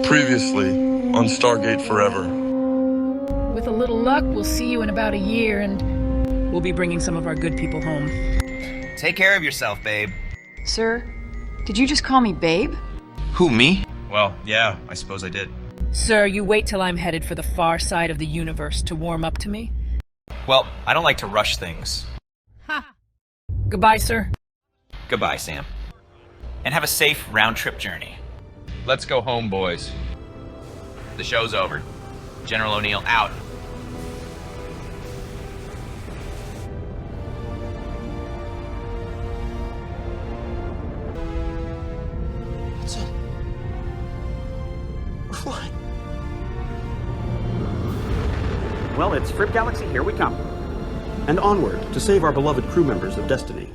Previously on Stargate Forever. With a little luck, we'll see you in about a year, and we'll be bringing some of our good people home. Take care of yourself, babe. Sir, did you just call me babe? Who, me? Well, yeah, I suppose I did. Sir, you wait till I'm headed for the far side of the universe to warm up to me. Well, I don't like to rush things. Ha! Goodbye, sir. Goodbye, Sam. And have a safe round-trip journey. Let's go home, boys. The show's over. General O'Neill out. That's it. We're flying. Well, it's Fri Galaxy, here we come. And onward to save our beloved crew members of Destiny.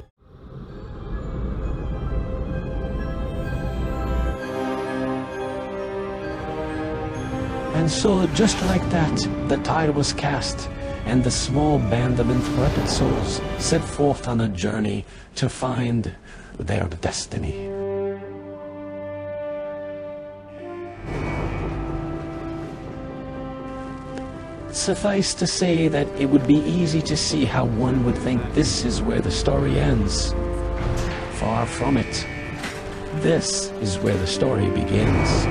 And so, just like that, the tide was cast, and the small band of intrepid souls set forth on a journey to find their destiny. Suffice to say that it would be easy to see how one would think this is where the story ends. Far from it. This is where the story begins.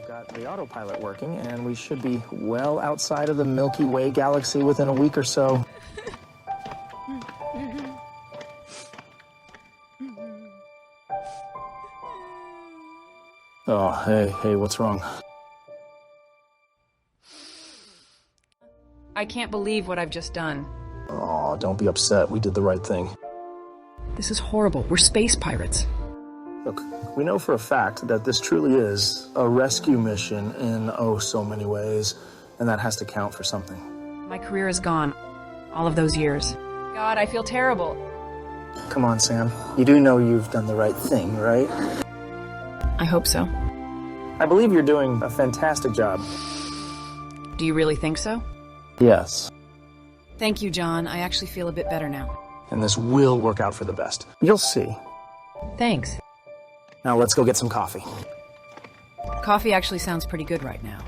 Got the autopilot working, and we should be well outside of the Milky Way galaxy within a week or so. Oh, hey, what's wrong? I can't believe what I've just done. Oh, don't be upset. We did the right thing. This is horrible. We're space pirates. Look, we know for a fact that this truly is a rescue mission in oh so many ways, and that has to count for something. My career is gone. All of those years. God, I feel terrible. Come on, Sam. You do know you've done the right thing, right? I hope so. I believe you're doing a fantastic job. Do you really think so? Yes. Thank you, John. I actually feel a bit better now. And this will work out for the best. You'll see. Thanks. Now let's go get some coffee. Coffee actually sounds pretty good right now.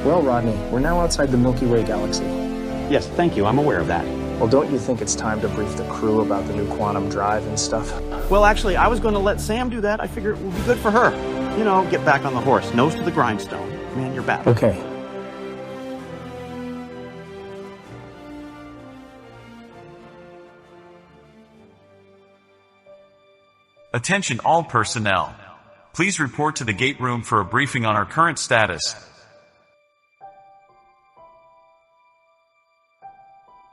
Well, Rodney, we're now outside the Milky Way galaxy. Yes, thank you, I'm aware of that. Well, don't you think it's time to brief the crew about the new quantum drive and stuff? Well, actually, I was going to let Sam do that. I figure it would be good for her. You know, get back on the horse, nose to the grindstone. Man, you're bad. Okay. Attention all personnel. Please report to the gate room for a briefing on our current status.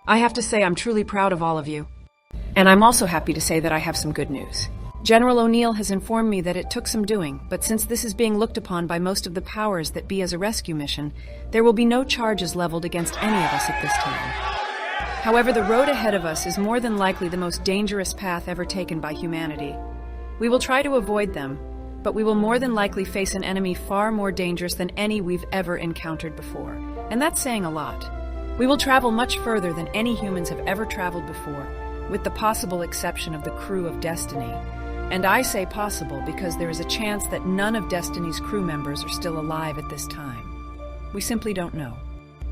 I have to say I'm truly proud of all of you. And I'm also happy to say that I have some good news. General O'Neill has informed me that it took some doing, but since this is being looked upon by most of the powers that be as a rescue mission, there will be no charges leveled against any of us at this time. However, the road ahead of us is more than likely the most dangerous path ever taken by humanity. We will try to avoid them, but we will more than likely face an enemy far more dangerous than any we've ever encountered before. And that's saying a lot. We will travel much further than any humans have ever traveled before, with the possible exception of the crew of Destiny. And I say possible because there is a chance that none of Destiny's crew members are still alive at this time. We simply don't know.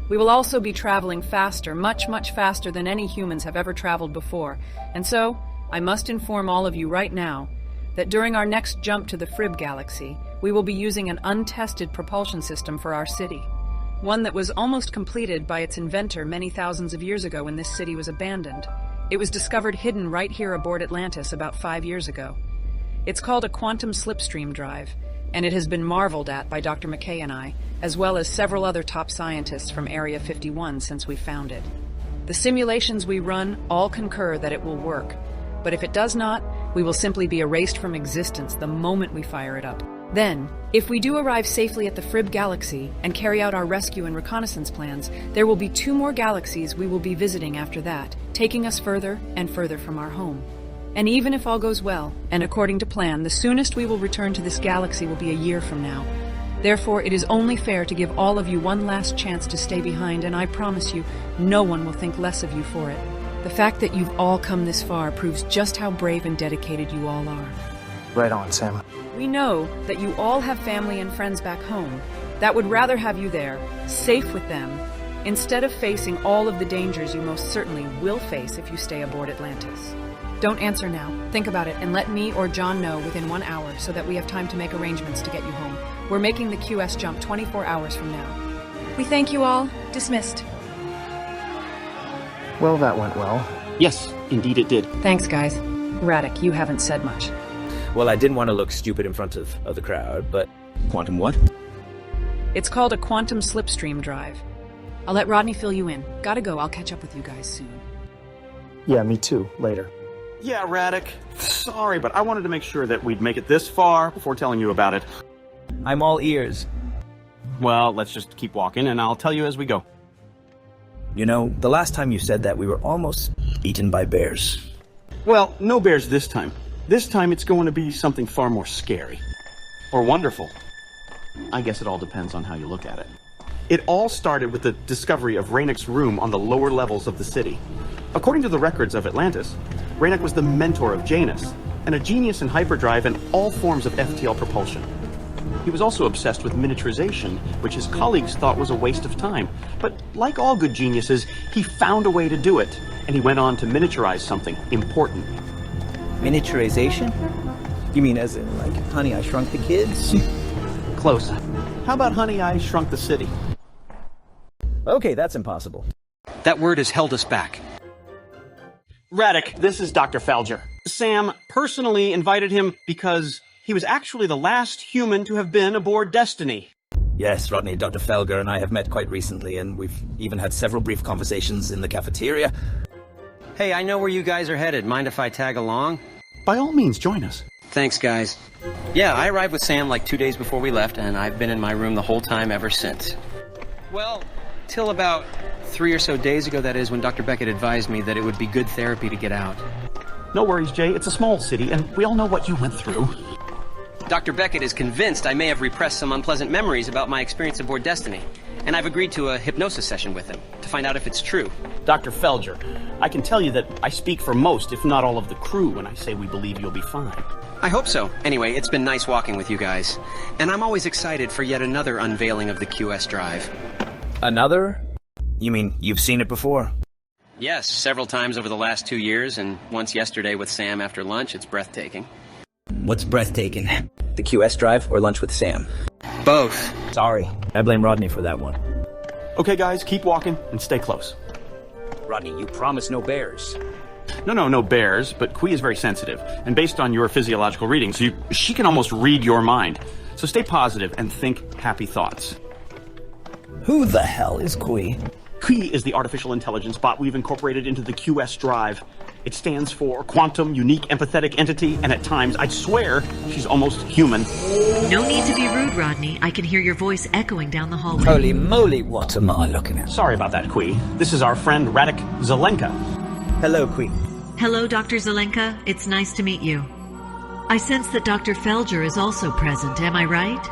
We will also be traveling faster, much, much faster than any humans have ever traveled before. And so, I must inform all of you right now that during our next jump to the Fri Galaxy, we will be using an untested propulsion system for our city. One that was almost completed by its inventor many thousands of years ago when this city was abandoned. It was discovered hidden right here aboard Atlantis about 5 years ago. It's called a quantum slipstream drive, and it has been marveled at by Dr. McKay and I, as well as several other top scientists from Area 51 since we found it. The simulations we run all concur that it will work, but if it does not, we will simply be erased from existence the moment we fire it up. Then, if we do arrive safely at the Fri Galaxy and carry out our rescue and reconnaissance plans, there will be 2 more galaxies we will be visiting after that, taking us further and further from our home. And even if all goes well, and according to plan, the soonest we will return to this galaxy will be a year from now. Therefore, it is only fair to give all of you one last chance to stay behind, and I promise you, no one will think less of you for it. The fact that you've all come this far proves just how brave and dedicated you all are. Right on, Sam. We know that you all have family and friends back home that would rather have you there, safe with them, instead of facing all of the dangers you most certainly will face if you stay aboard Atlantis. Don't answer now. Think about it and let me or John know within 1 hour so that we have time to make arrangements to get you home. We're making the QS jump 24 hours from now. We thank you all. Dismissed. Well, that went well. Yes, indeed it did. Thanks, guys. Radek, you haven't said much. Well, I didn't want to look stupid in front of the crowd, but... Quantum what? It's called a quantum slipstream drive. I'll let Rodney fill you in. Gotta go. I'll catch up with you guys soon. Yeah, me too. Later. Yeah, Radek. Sorry, but I wanted to make sure that we'd make it this far before telling you about it. I'm all ears. Well, let's just keep walking, and I'll tell you as we go. You know, the last time you said that, we were almost eaten by bears. Well, no bears this time. This time it's going to be something far more scary. Or wonderful. I guess it all depends on how you look at it. It all started with the discovery of Reinek's room on the lower levels of the city. According to the records of Atlantis, Reinek was the mentor of Janus, and a genius in hyperdrive and all forms of FTL propulsion. He was also obsessed with miniaturization, which his colleagues thought was a waste of time. But like all good geniuses, he found a way to do it, and he went on to miniaturize something important. Miniaturization? You mean as in, like, Honey, I Shrunk the Kids? Close. How about Honey, I Shrunk the City? Okay, that's impossible. That word has held us back. Radek, this is Dr. Felger. Sam personally invited him because he was actually the last human to have been aboard Destiny. Yes, Rodney, Dr. Felger and I have met quite recently, and we've even had several brief conversations in the cafeteria. Hey, I know where you guys are headed. Mind if I tag along? By all means, join us. Thanks, guys. Yeah, I arrived with Sam like 2 days before we left, and I've been in my room the whole time ever since. Well, till about 3 or so days ago, that is, when Dr. Beckett advised me that it would be good therapy to get out. No worries, Jay. It's a small city, and we all know what you went through. Dr. Beckett is convinced I may have repressed some unpleasant memories about my experience aboard Destiny, and I've agreed to a hypnosis session with him to find out if it's true. Dr. Felger, I can tell you that I speak for most, if not all of the crew, when I say we believe you'll be fine. I hope so. Anyway, it's been nice walking with you guys, and I'm always excited for yet another unveiling of the QS drive. Another? You mean you've seen it before? Yes, several times over the last 2 years, and once yesterday with Sam after lunch. It's breathtaking. What's breathtaking? The QS drive or lunch with Sam? Both. Sorry, I blame Rodney for that one. Okay, guys, keep walking and stay close. Rodney, you promised no bears. No bears, but Kui is very sensitive, and based on your physiological readings, she can almost read your mind. So stay positive and think happy thoughts. Who the hell is Kui? Kui is the artificial intelligence bot we've incorporated into the QS drive. It stands for Quantum Unique Empathetic Entity, and at times, I'd swear, she's almost human. No need to be rude, Rodney. I can hear your voice echoing down the hallway. Holy moly, what am I looking at? Sorry about that, Kui. This is our friend Radek Zelenka. Hello, Kui. Hello, Dr. Zelenka. It's nice to meet you. I sense that Dr. Felger is also present, am I right?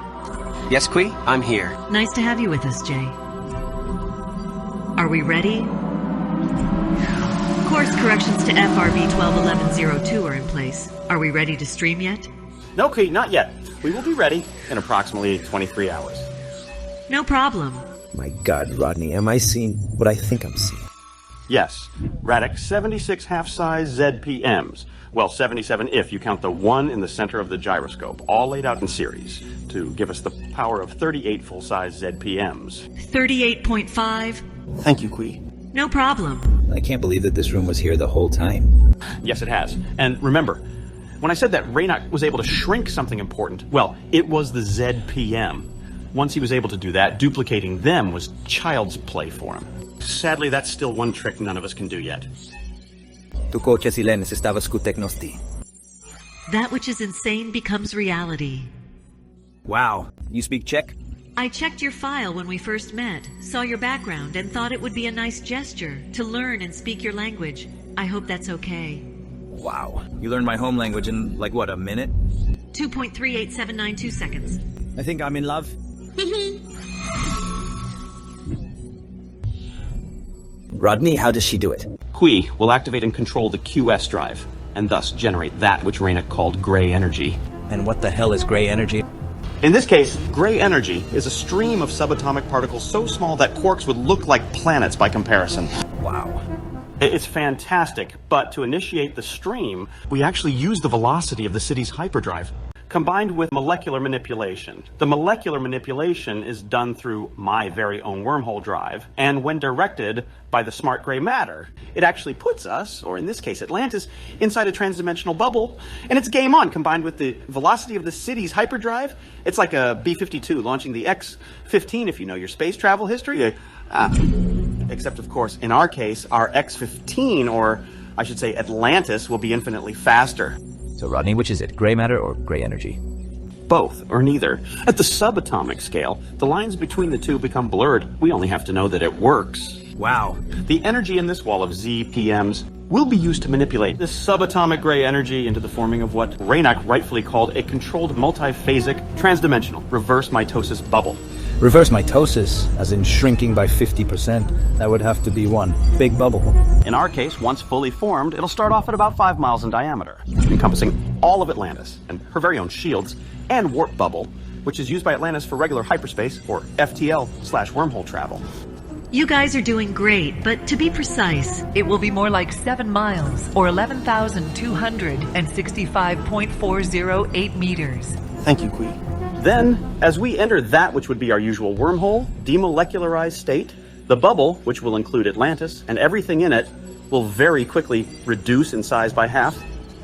Yes, Kui, I'm here. Nice to have you with us, Jay. Are we ready? Course corrections to FRB 121102 are in place. Are we ready to stream yet? No, Kui, not yet. We will be ready in approximately 23 hours. No problem. My God, Rodney, am I seeing what I think I'm seeing? Yes, Radek 76 half-size ZPMs. Well, 77 if you count the 1 in the center of the gyroscope, all laid out in series to give us the power of 38 full-size ZPMs. 38.5? Thank you, Kui. No problem. I can't believe that this room was here the whole time. Yes, it has. And remember, when I said that Raynoch was able to shrink something important, well, it was the ZPM. Once he was able to do that, duplicating them was child's play for him. Sadly, that's still one trick none of us can do yet. Tu coche si necesitava skuteknosti. That which is insane becomes reality. Wow. You speak Czech? I checked your file when we first met, saw your background, and thought it would be a nice gesture to learn and speak your language. I hope that's okay. Wow. You learned my home language in, like, what, a minute? 2.38792 seconds. I think I'm in love. Rodney, how does she do it? Kui will activate and control the QS drive, and thus generate that which Raynoch called gray energy. And what the hell is gray energy? In this case, gray energy is a stream of subatomic particles so small that quarks would look like planets by comparison. Wow. It's fantastic, but to initiate the stream, we actually use the velocity of the city's hyperdrive, combined with molecular manipulation. The molecular manipulation is done through my very own wormhole drive, and when directed by the smart gray matter, it actually puts us, or in this case Atlantis, inside a transdimensional bubble, and it's game on. Combined with the velocity of the city's hyperdrive, it's like a B-52 launching the X-15 if you know your space travel history. Except, of course, in our case, our X-15, or I should say Atlantis, will be infinitely faster. So, Rodney, which is it, gray matter or gray energy? Both, or neither. At the subatomic scale, the lines between the two become blurred. We only have to know that it works. Wow. The energy in this wall of ZPMs will be used to manipulate this subatomic gray energy into the forming of what Raynoch rightfully called a controlled multiphasic transdimensional reverse mitosis bubble. Reverse mitosis, as in shrinking by 50%. That would have to be one big bubble. In our case, once fully formed, it'll start off at about 5 miles in diameter, encompassing all of Atlantis and her very own shields and warp bubble, which is used by Atlantis for regular hyperspace, or FTL/wormhole travel. You guys are doing great, but to be precise, it will be more like 7 miles, or 11,265.408 meters. Thank you, Kui. Then, as we enter that which would be our usual wormhole, demolecularized state, the bubble, which will include Atlantis and everything in it, will very quickly reduce in size by half,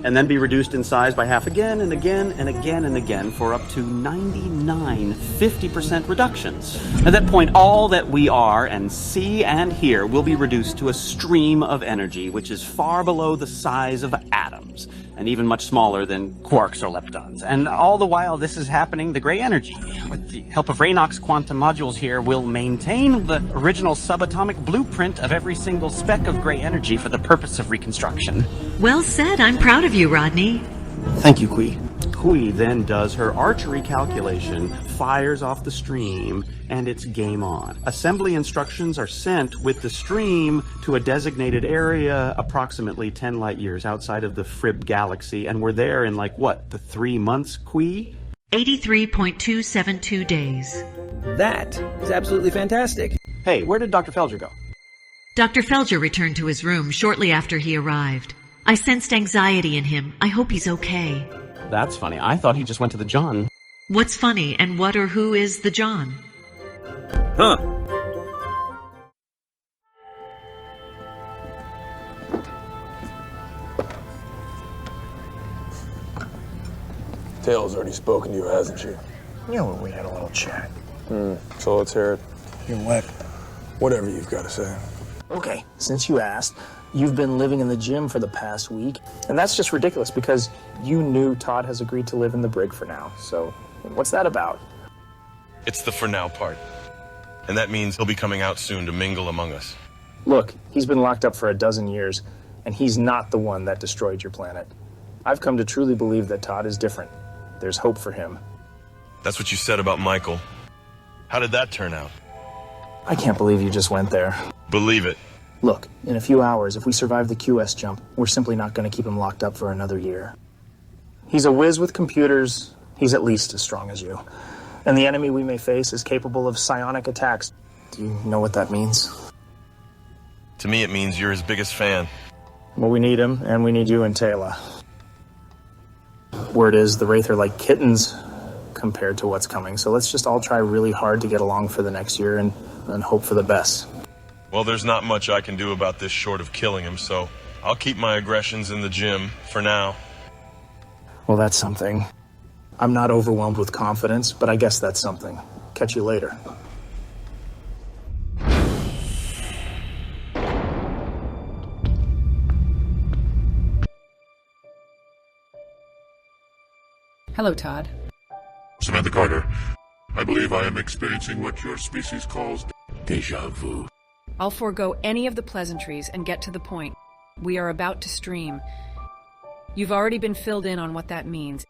and then be reduced in size by half again and again and again and again for up to 50% reductions. At that point, all that we are and see and hear will be reduced to a stream of energy which is far below the size of atoms, and even much smaller than quarks or leptons. And all the while this is happening, the gray energy, with the help of Raynoch's quantum modules here, will maintain the original subatomic blueprint of every single speck of gray energy for the purpose of reconstruction. Well said. I'm proud of you, Rodney. Thank you, Kui. Kui then does her archery calculation, fires off the stream, and it's game on. Assembly instructions are sent with the stream to a designated area approximately 10 light years outside of the Fri Galaxy, and we're there in, like, what, the 3 months, Kui? 83.272 days. That is absolutely fantastic. Hey, where did Dr. Felger go? Dr. Felger returned to his room shortly after he arrived. I sensed anxiety in him. I hope he's okay. That's funny. I thought he just went to the John. What's funny, and what or who is the John? Huh. Tayl's already spoken to you, hasn't she? Yeah, well, we had a little chat. So let's hear it. You what? Whatever you've got to say. Okay, since you asked, you've been living in the gym for the past week, and that's just ridiculous because you knew Todd has agreed to live in the brig for now. So what's that about? It's the for now part. And that means he'll be coming out soon to mingle among us. Look, he's been locked up for a dozen years, and he's not the one that destroyed your planet. I've come to truly believe that Todd is different. There's hope for him. That's what you said about Michael. How did that turn out? I can't believe you just went there. Believe it. Look, in a few hours, if we survive the QS jump, we're simply not going to keep him locked up for another year. He's a whiz with computers. He's at least as strong as you. And the enemy we may face is capable of psionic attacks. Do you know what that means? To me, it means you're his biggest fan. Well, we need him, and we need you and Taylor. Word is, the Wraith are like kittens compared to what's coming. So let's just all try really hard to get along for the next year and hope for the best. Well, there's not much I can do about this short of killing him, so I'll keep my aggressions in the gym for now. Well, that's something. I'm not overwhelmed with confidence, but I guess that's something. Catch you later. Hello, Todd. Samantha Carter, I believe I am experiencing what your species calls déjà vu. I'll forego any of the pleasantries and get to the point. We are about to stream. You've already been filled in on what that means.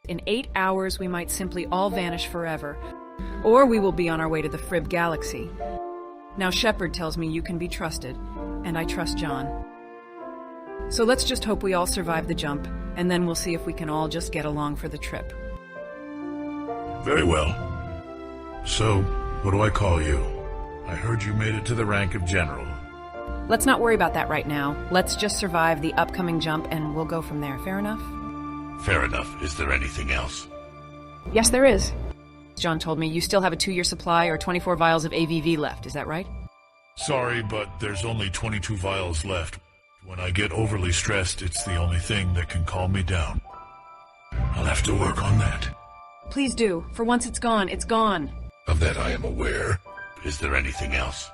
In 8 hours, we might simply all vanish forever. Or we will be on our way to the Fri Galaxy. Now Shepard tells me you can be trusted, and I trust John. So let's just hope we all survive the jump, and then we'll see if we can all just get along for the trip. Very well. So, what do I call you? I heard you made it to the rank of general. Let's not worry about that right now. Let's just survive the upcoming jump, and we'll go from there. Fair enough? Fair enough. Is there anything else? Yes, there is. John told me you still have a 2-year supply or 24 vials of AVV left. Is that right? Sorry, but there's only 22 vials left. When I get overly stressed, it's the only thing that can calm me down. I'll have to work on that. Please do. For once it's gone, it's gone. Of that I am aware. Is there anything else?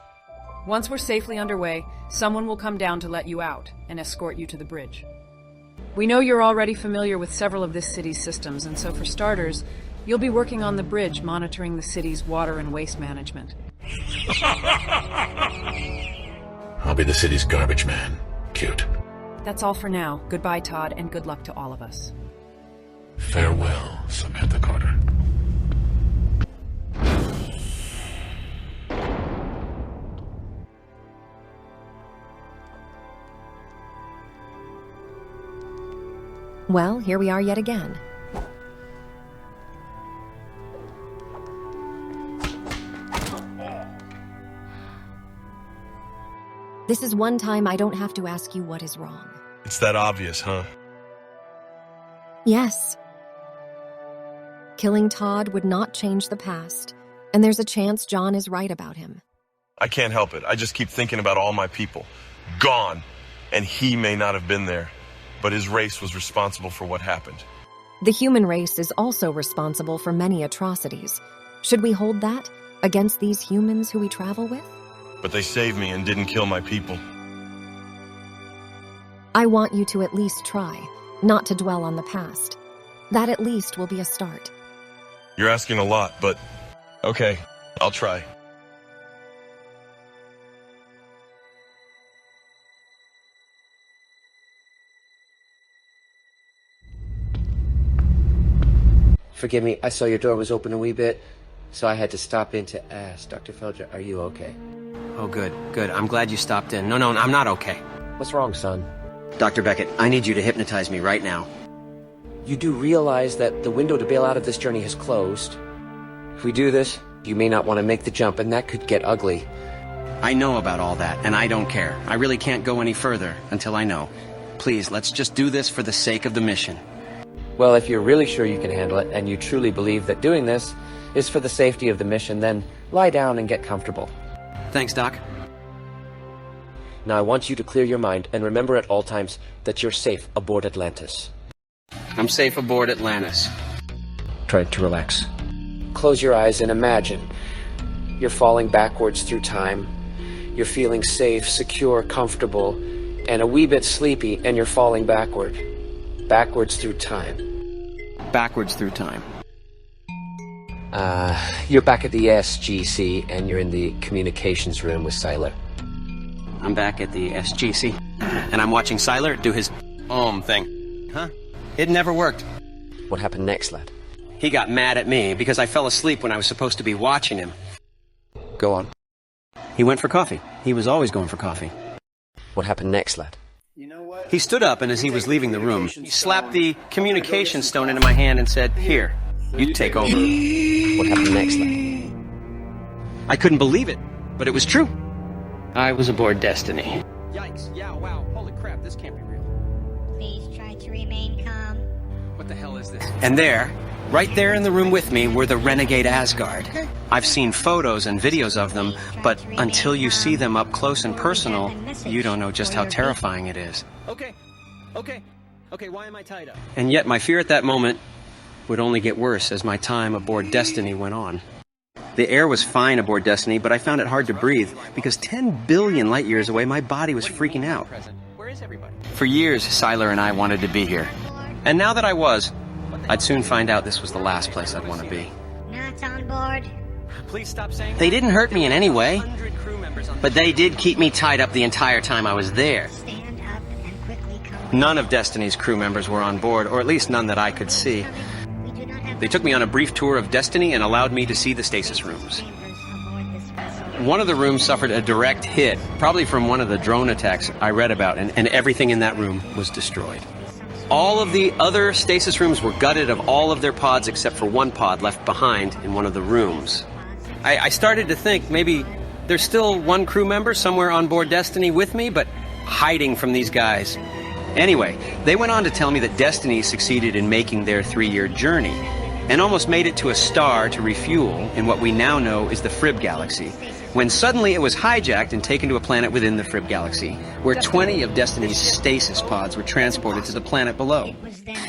Once we're safely underway, someone will come down to let you out and escort you to the bridge. We know you're already familiar with several of this city's systems, and so for starters, you'll be working on the bridge monitoring the city's water and waste management. I'll be the city's garbage man. Cute. That's all for now. Goodbye, Todd, and good luck to all of us. Farewell, Samantha Carter. Well, here we are yet again. This is one time I don't have to ask you what is wrong. It's that obvious, huh? Yes. Killing Todd would not change the past, and there's a chance John is right about him. I can't help it. I just keep thinking about all my people. Gone. And he may not have been there, but his race was responsible for what happened. The human race is also responsible for many atrocities. Should we hold that against these humans who we travel with? But they saved me and didn't kill my people. I want you to at least try, not to dwell on the past. That at least will be a start. You're asking a lot, but okay, I'll try. Forgive me, I saw your door was open a wee bit, so I had to stop in to ask. Dr. Felger, are you okay? Oh, good, good. I'm glad you stopped in. No, I'm not okay. What's wrong, son? Dr. Beckett, I need you to hypnotize me right now. You do realize that the window to bail out of this journey has closed. If we do this, you may not want to make the jump, and that could get ugly. I know about all that, and I don't care. I really can't go any further until I know. Please, let's just do this for the sake of the mission. Well, if you're really sure you can handle it, and you truly believe that doing this is for the safety of the mission, then lie down and get comfortable. Thanks, Doc. Now I want you to clear your mind and remember at all times that you're safe aboard Atlantis. I'm safe aboard Atlantis. Try to relax. Close your eyes and imagine you're falling backwards through time. You're feeling safe, secure, comfortable, and a wee bit sleepy, and you're falling backward. Backwards through time. Backwards through time. You're back at the SGC, and you're in the communications room with Siler. I'm back at the SGC, and I'm watching Siler do his thing. Huh? It never worked. What happened next, lad? He got mad at me because I fell asleep when I was supposed to be watching him. Go on. He went for coffee. He was always going for coffee. What happened next, lad? He stood up, and as he was leaving the room, he slapped the communication stone into my hand and said, "Here, you take over." What happened next, lad? I couldn't believe it, but it was true. I was aboard Destiny. Yikes, yeah, wow, holy crap, this can't be real. Please try to remain calm. What the hell is this? And there, right there in the room with me, were the renegade Asgard. I've seen photos and videos of them, but until you see them up close and personal, you don't know just how terrifying it is. Okay, why am I tied up? And yet my fear at that moment would only get worse as my time aboard Destiny went on. The air was fine aboard Destiny, but I found it hard to breathe because 10 billion light years away, my body was freaking out. Where is everybody? For years, Siler and I wanted to be here. And now that I was, I'd soon find out this was the last place I'd want to be. Not on board. Please stop saying that. They didn't hurt me in any way, but they did keep me tied up the entire time I was there. Stand up and quickly come. None of Destiny's crew members were on board, or at least none that I could see. They took me on a brief tour of Destiny and allowed me to see the stasis rooms. One of the rooms suffered a direct hit, probably from one of the drone attacks I read about, and everything in that room was destroyed. All of the other stasis rooms were gutted of all of their pods except for one pod left behind in one of the rooms. I started to think maybe there's still one crew member somewhere on board Destiny with me, but hiding from these guys. Anyway, they went on to tell me that Destiny succeeded in making their 3-year journey and almost made it to a star to refuel in what we now know is the Fri Galaxy, when suddenly it was hijacked and taken to a planet within the Fri Galaxy, where 20 of Destiny's stasis pods were transported to the planet below.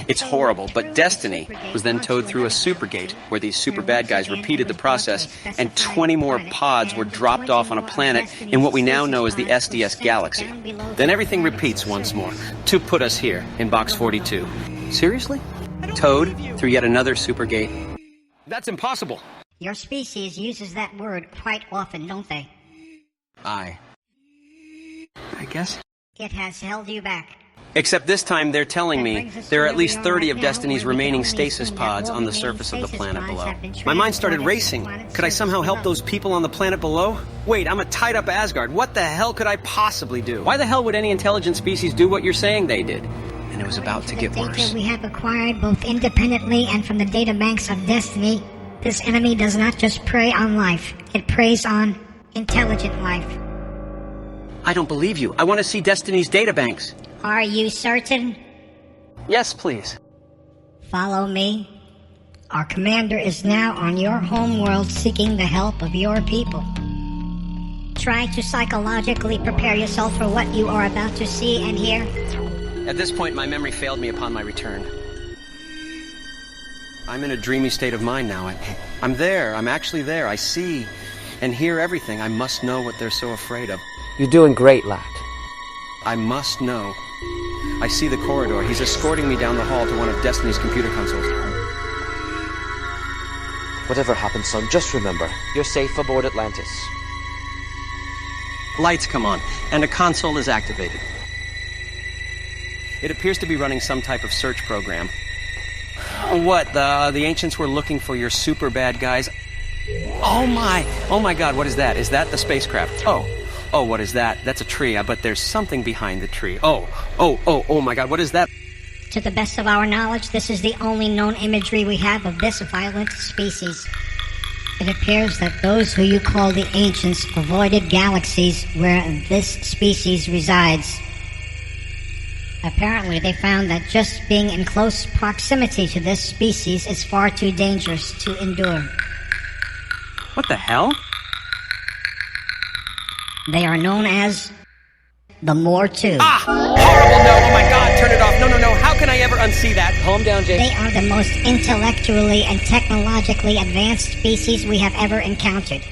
It's horrible, but Destiny was then towed through a supergate, where these super bad guys repeated the process, and 20 more pods were dropped off on a planet in what we now know as the SDS Galaxy. Then everything repeats once more, to put us here, in Box 42. Seriously? Towed through yet another supergate? That's impossible. Your species uses that word quite often, don't they? I guess. It has held you back. Except this time they're telling me there are at least 30 of Destiny's remaining stasis pods on the surface of the planet below. My mind started racing. Could I somehow help those people on the planet below? Wait, I'm a tied-up Asgard. What the hell could I possibly do? Why the hell would any intelligent species do what you're saying they did? And it was about to get worse. Data we have acquired both independently and from the data banks of Destiny, this enemy does not just prey on life, it preys on intelligent life. I don't believe you. I want to see Destiny's databanks. Are you certain? Yes, please. Follow me. Our commander is now on your home world seeking the help of your people. Try to psychologically prepare yourself for what you are about to see and hear. At this point, my memory failed me upon my return. I'm in a dreamy state of mind now. I'm there. I'm actually there. I see and hear everything. I must know what they're so afraid of. You're doing great, lad. I must know. I see the corridor. He's escorting me down the hall to one of Destiny's computer consoles. Whatever happens, son, just remember, you're safe aboard Atlantis. Lights come on, and a console is activated. It appears to be running some type of search program. What, the ancients were looking for your super bad guys? Oh my god, what is that? Is that the spacecraft? Oh, what is that? That's a tree. I bet there's something behind the tree. Oh my god, what is that? To the best of our knowledge, this is the only known imagery we have of this violent species. It appears that those who you call the ancients avoided galaxies where this species resides. Apparently, they found that just being in close proximity to this species is far too dangerous to endure. What the hell? They are known as the More-2. Ah! Horrible, no! Oh my god, turn it off! No, how can I ever unsee that? Calm down, Jay. They are the most intellectually and technologically advanced species we have ever encountered.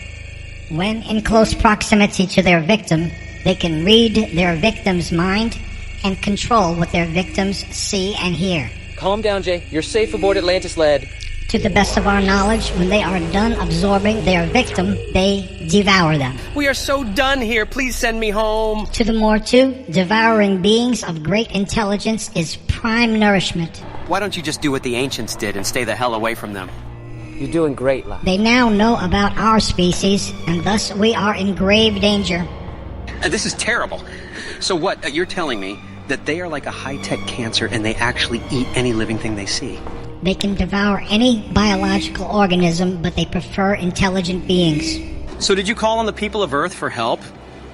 When in close proximity to their victim, they can read their victim's mind and control what their victims see and hear. Calm down, Jay. You're safe aboard Atlantis, lad. To the best of our knowledge, when they are done absorbing their victim, they devour them. We are so done here. Please send me home. To the More-2, devouring beings of great intelligence is prime nourishment. Why don't you just do what the ancients did and stay the hell away from them? You're doing great, lad. They now know about our species, and thus we are in grave danger. This is terrible. So what, you're telling me that they are like a high-tech cancer and they actually eat any living thing they see? They can devour any biological organism, but they prefer intelligent beings. So did you call on the people of Earth for help?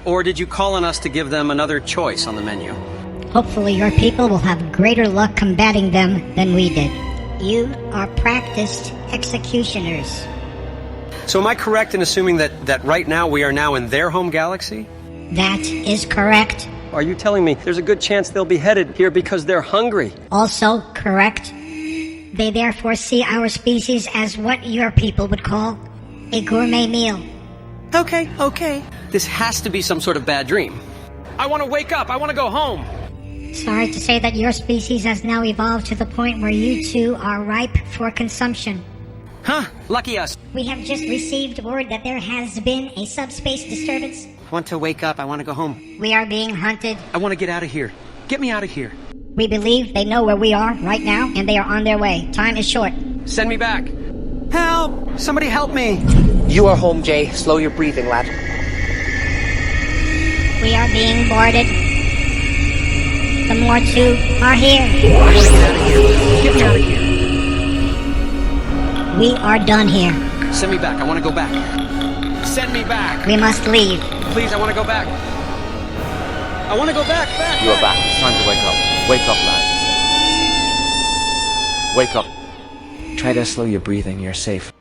Or did you call on us to give them another choice on the menu? Hopefully your people will have greater luck combating them than we did. You are practiced executioners. So am I correct in assuming that right now we are now in their home galaxy? That is correct. Are you telling me there's a good chance they'll be headed here because they're hungry? Also correct. They therefore see our species as what your people would call a gourmet meal. Okay. This has to be some sort of bad dream. I want to wake up. I want to go home. Sorry to say that your species has now evolved to the point where you two are ripe for consumption. Huh? Lucky us. We have just received word that there has been a subspace disturbance. I want to wake up. I want to go home. We are being hunted. I want to get out of here. Get me out of here. We believe they know where we are right now, and they are on their way. Time is short. Send me back. Help! Somebody help me! You are home, Jay. Slow your breathing, lad. We are being boarded. The more two are here. Get me out of here. We are done here. Send me back. I want to go back. Send me back. We must leave. Please, I want to go back. I want to go back. You are back. It's time to wake up. Wake up, lad. Wake up. Try to slow your breathing. You're safe.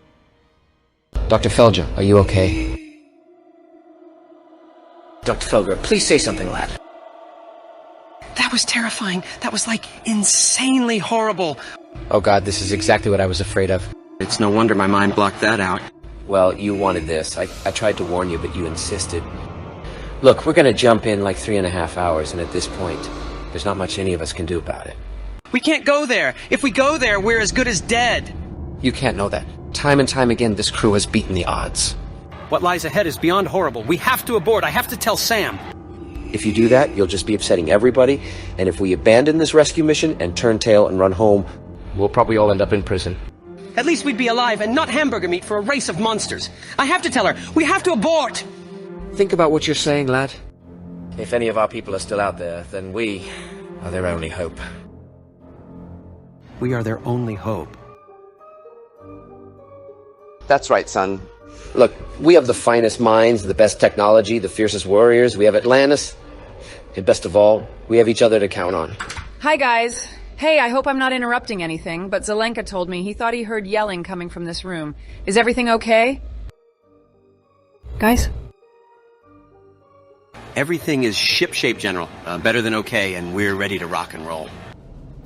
Dr. Felger, are you okay? Dr. Felger, please say something, lad. That was terrifying. That was like insanely horrible. Oh God, this is exactly what I was afraid of. It's no wonder my mind blocked that out. Well, you wanted this. I tried to warn you, but you insisted. Look, we're gonna jump in like 3.5 hours, and at this point, there's not much any of us can do about it. We can't go there. If we go there, we're as good as dead. You can't know that. Time and time again, this crew has beaten the odds. What lies ahead is beyond horrible. We have to abort. I have to tell Sam. If you do that, you'll just be upsetting everybody, and if we abandon this rescue mission and turn tail and run home, we'll probably all end up in prison. At least we'd be alive and not hamburger meat for a race of monsters. I have to tell her. We have to abort. Think about what you're saying, lad. If any of our people are still out there, then we are their only hope. We are their only hope. That's right, son. Look, we have the finest minds, the best technology, the fiercest warriors. We have Atlantis. And best of all, we have each other to count on. Hi, guys. Hey, I hope I'm not interrupting anything, but Zelenka told me he thought he heard yelling coming from this room. Is everything okay? Guys? Everything is ship-shape, General. Better than okay, and we're ready to rock and roll.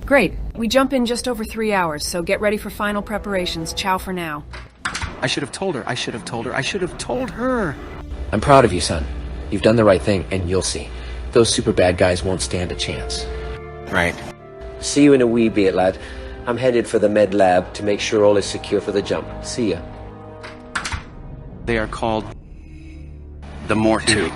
Great. We jump in just over 3 hours, so get ready for final preparations. Ciao for now. I should have told her. I should have told her. I should have told her. I'm proud of you, son. You've done the right thing, and you'll see. Those super bad guys won't stand a chance. Right. See you in a wee bit, lad. I'm headed for the med lab to make sure all is secure for the jump. See ya. They are called the Mortu.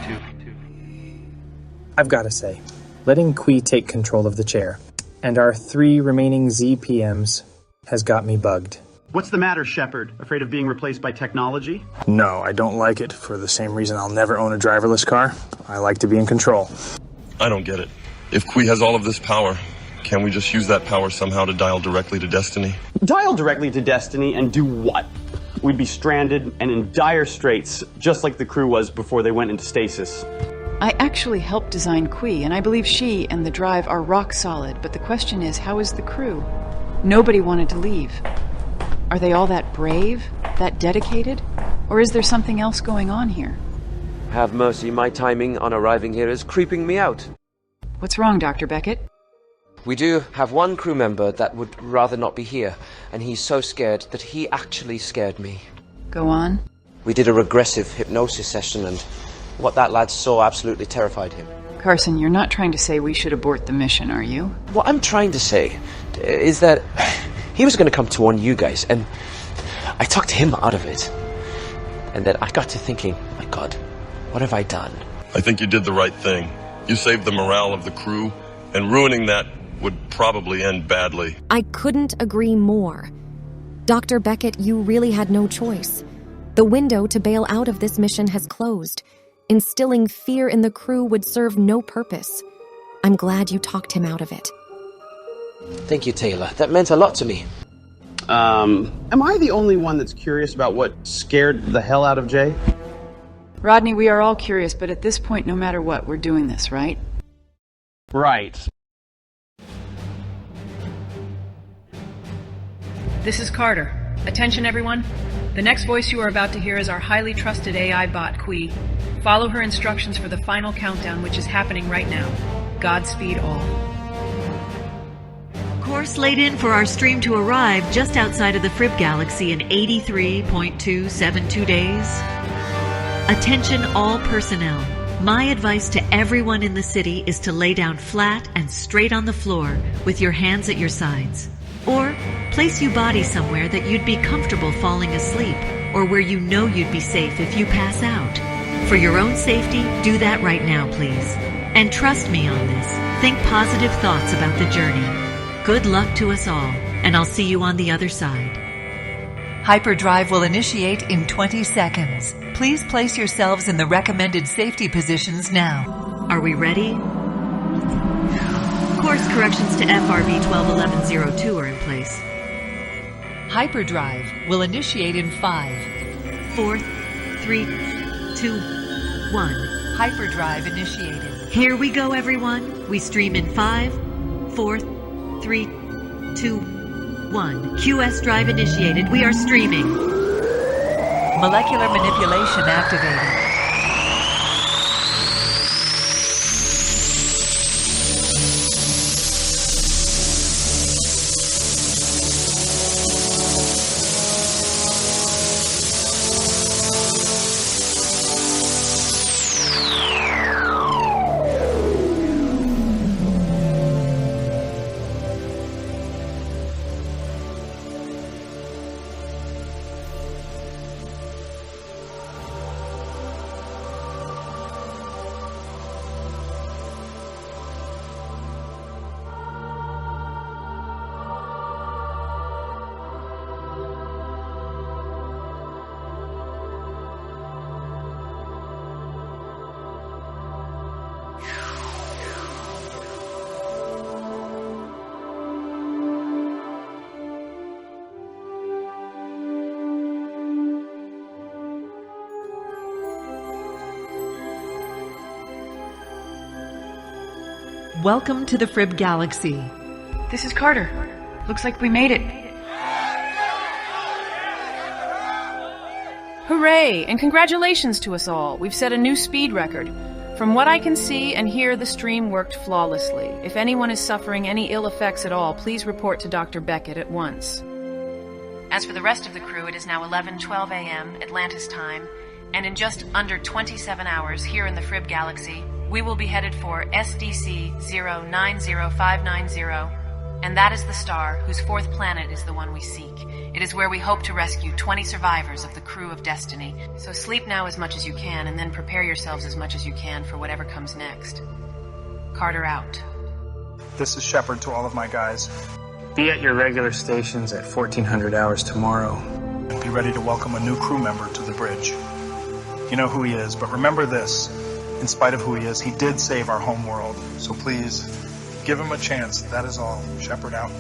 I've got to say, letting Kui take control of the chair and our 3 remaining ZPMs has got me bugged. What's the matter, Shepard? Afraid of being replaced by technology? No, I don't like it for the same reason I'll never own a driverless car. I like to be in control. I don't get it. If Kui has all of this power, can we just use that power somehow to dial directly to Destiny? Dial directly to Destiny and do what? We'd be stranded and in dire straits, just like the crew was before they went into stasis. I actually helped design Kui, and I believe she and the drive are rock solid, but the question is, how is the crew? Nobody wanted to leave. Are they all that brave? That dedicated? Or is there something else going on here? Have mercy, my timing on arriving here is creeping me out. What's wrong, Dr. Beckett? We do have one crew member that would rather not be here, and he's so scared that he actually scared me. Go on. We did a regressive hypnosis session, and what that lad saw absolutely terrified him. Carson, you're not trying to say we should abort the mission, are you? What I'm trying to say is that he was going to come to warn you guys, and I talked him out of it. And then I got to thinking, my God, what have I done? I think you did the right thing. You saved the morale of the crew, and ruining that would probably end badly. I couldn't agree more. Dr. Beckett, you really had no choice. The window to bail out of this mission has closed. Instilling fear in the crew would serve no purpose. I'm glad you talked him out of it. Thank you, Taylor. That meant a lot to me. Am I the only one that's curious about what scared the hell out of Jay? Rodney, we are all curious, but at this point, no matter what, we're doing this, right? Right. This is Carter. Attention, everyone. The next voice you are about to hear is our highly trusted AI bot, Qui. Follow her instructions for the final countdown, which is happening right now. Godspeed all. Course laid in for our stream to arrive just outside of the Fri Galaxy in 83.272 days. Attention all personnel. My advice to everyone in the city is to lay down flat and straight on the floor with your hands at your sides. Or place your body somewhere that you'd be comfortable falling asleep, or where you know you'd be safe if you pass out. For your own safety, do that right now, please. And trust me on this. Think positive thoughts about the journey. Good luck to us all, and I'll see you on the other side. Hyperdrive will initiate in 20 seconds. Please place yourselves in the recommended safety positions now. Are we ready? Course corrections to FRB 121102 are in place. Hyperdrive will initiate in 5, 4, 3, 2, 1. Hyperdrive initiated. Here we go, everyone. We stream in 5, 4, 3, 2, 1. QS drive initiated. We are streaming. Molecular manipulation activated. Welcome to the Fri Galaxy. This is Carter. Looks like we made it. Hooray! And congratulations to us all. We've set a new speed record. From what I can see and hear, the stream worked flawlessly. If anyone is suffering any ill effects at all, please report to Dr. Beckett at once. As for the rest of the crew, it is now 11:12 a.m. Atlantis time, and in just under 27 hours here in the Fri Galaxy, we will be headed for SDC 090590, and that is the star whose fourth planet is the one we seek. It is where we hope to rescue 20 survivors of the crew of Destiny. So sleep now as much as you can, and then prepare yourselves as much as you can for whatever comes next. Carter out. This is Shepard to all of my guys. Be at your regular stations at 1400 hours tomorrow, and be ready to welcome a new crew member to the bridge. You know who he is, but remember this. In spite of who he is, he did save our home world. So please, give him a chance. That is all. Shepard out.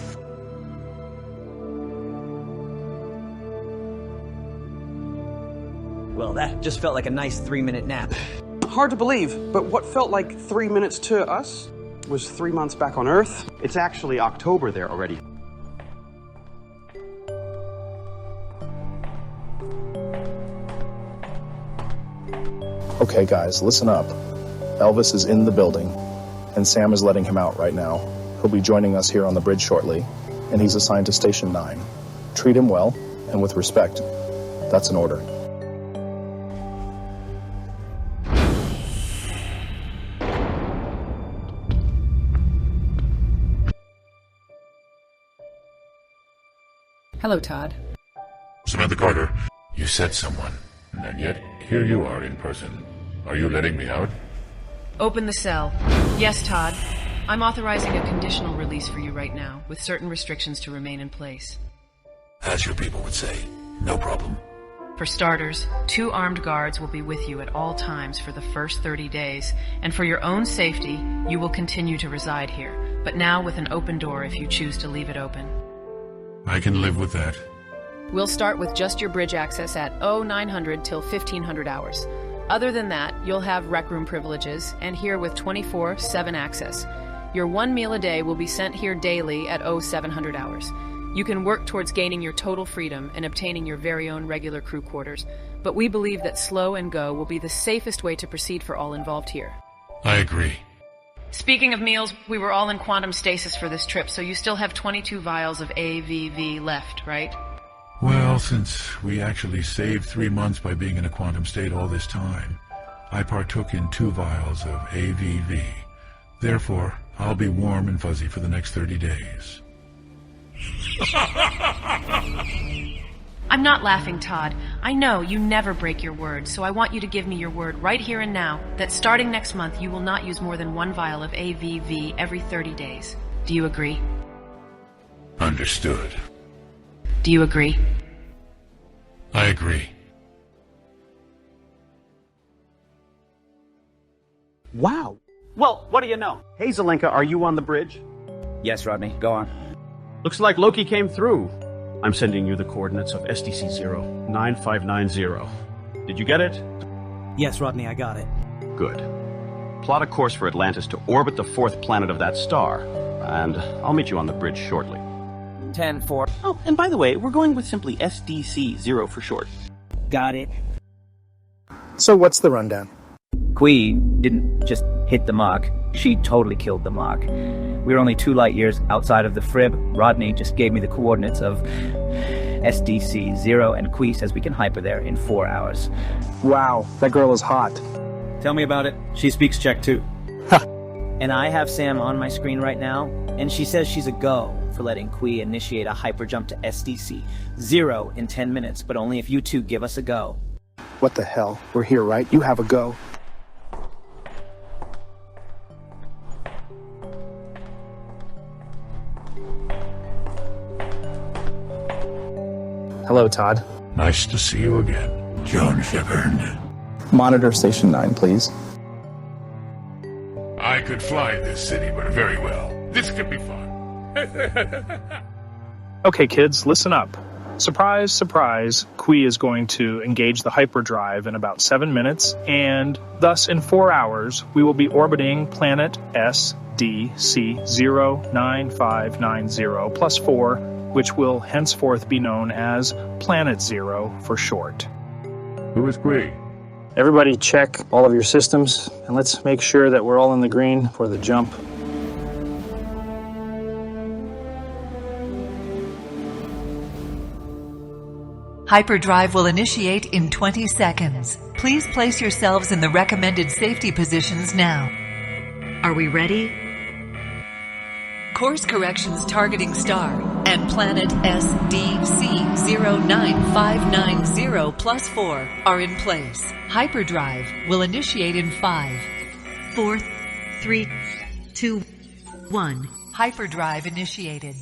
Well, that just felt like a nice 3-minute nap. Hard to believe, but what felt like 3 minutes to us was 3 months back on Earth. It's actually October there already. Okay, guys, listen up. Elvis is in the building, and Sam is letting him out right now. He'll be joining us here on the bridge shortly, and he's assigned to Station 9. Treat him well, and with respect. That's an order. Hello, Todd. Samantha Carter, you said someone, and yet here you are in person. Are you letting me out? Open the cell. Yes, Todd. I'm authorizing a conditional release for you right now, with certain restrictions to remain in place. As your people would say, no problem. For starters, 2 armed guards will be with you at all times for the first 30 days, and for your own safety, you will continue to reside here, but now with an open door if you choose to leave it open. I can live with that. We'll start with just your bridge access at 0900 till 1500 hours. Other than that, you'll have rec room privileges, and here with 24/7 access. Your 1 meal a day will be sent here daily at 0700 hours. You can work towards gaining your total freedom and obtaining your very own regular crew quarters, but we believe that slow and go will be the safest way to proceed for all involved here. I agree. Speaking of meals, we were all in quantum stasis for this trip, so you still have 22 vials of AVV left, right? Well, since we actually saved 3 months by being in a quantum state all this time, I partook in 2 vials of AVV. Therefore, I'll be warm and fuzzy for the next 30 days. I'm not laughing, Todd. I know you never break your word, so I want you to give me your word right here and now that starting next month you will not use more than 1 vial of AVV every 30 days. Do you agree? Understood. Do you agree? I agree. Wow. Well, what do you know? Hey, Zelenka, are you on the bridge? Yes, Rodney, go on. Looks like Loki came through. I'm sending you the coordinates of SDC 09590. Did you get it? Yes, Rodney, I got it. Good. Plot a course for Atlantis to orbit the 4th planet of that star, and I'll meet you on the bridge shortly. 10-4. Oh, and by the way, we're going with simply SDC 0 for short. Got it. So what's the rundown? Qui didn't just hit the mark. She totally killed the mark. We were only 2 light years outside of the Frib. Rodney just gave me the coordinates of SDC 0, and Qui says we can hyper there in 4 hours. Wow, that girl is hot. Tell me about it. She speaks Czech too. And I have Sam on my screen right now, and she says she's a go for letting Qui initiate a hyper jump to SDC 0 in 10 minutes, but only if you two give us a go. What the hell? We're here, right? You have a go. Hello, Todd. Nice to see you again, John Shepard. Monitor Station 9, please. I could fly this city, but very well. This could be fun. Okay, kids, listen up. Surprise, surprise, Qui is going to engage the hyperdrive in about 7 minutes, and thus in 4 hours, we will be orbiting planet SDC 09590 plus 4, which will henceforth be known as Planet Zero for short. Who is Qui? Everybody check all of your systems, and let's make sure that we're all in the green for the jump. Hyperdrive will initiate in 20 seconds. Please place yourselves in the recommended safety positions now. Are we ready? Course corrections targeting star and planet SDC 09590 plus 4 are in place. Hyperdrive will initiate in 5, 4, 3, 2, 1. Hyperdrive initiated.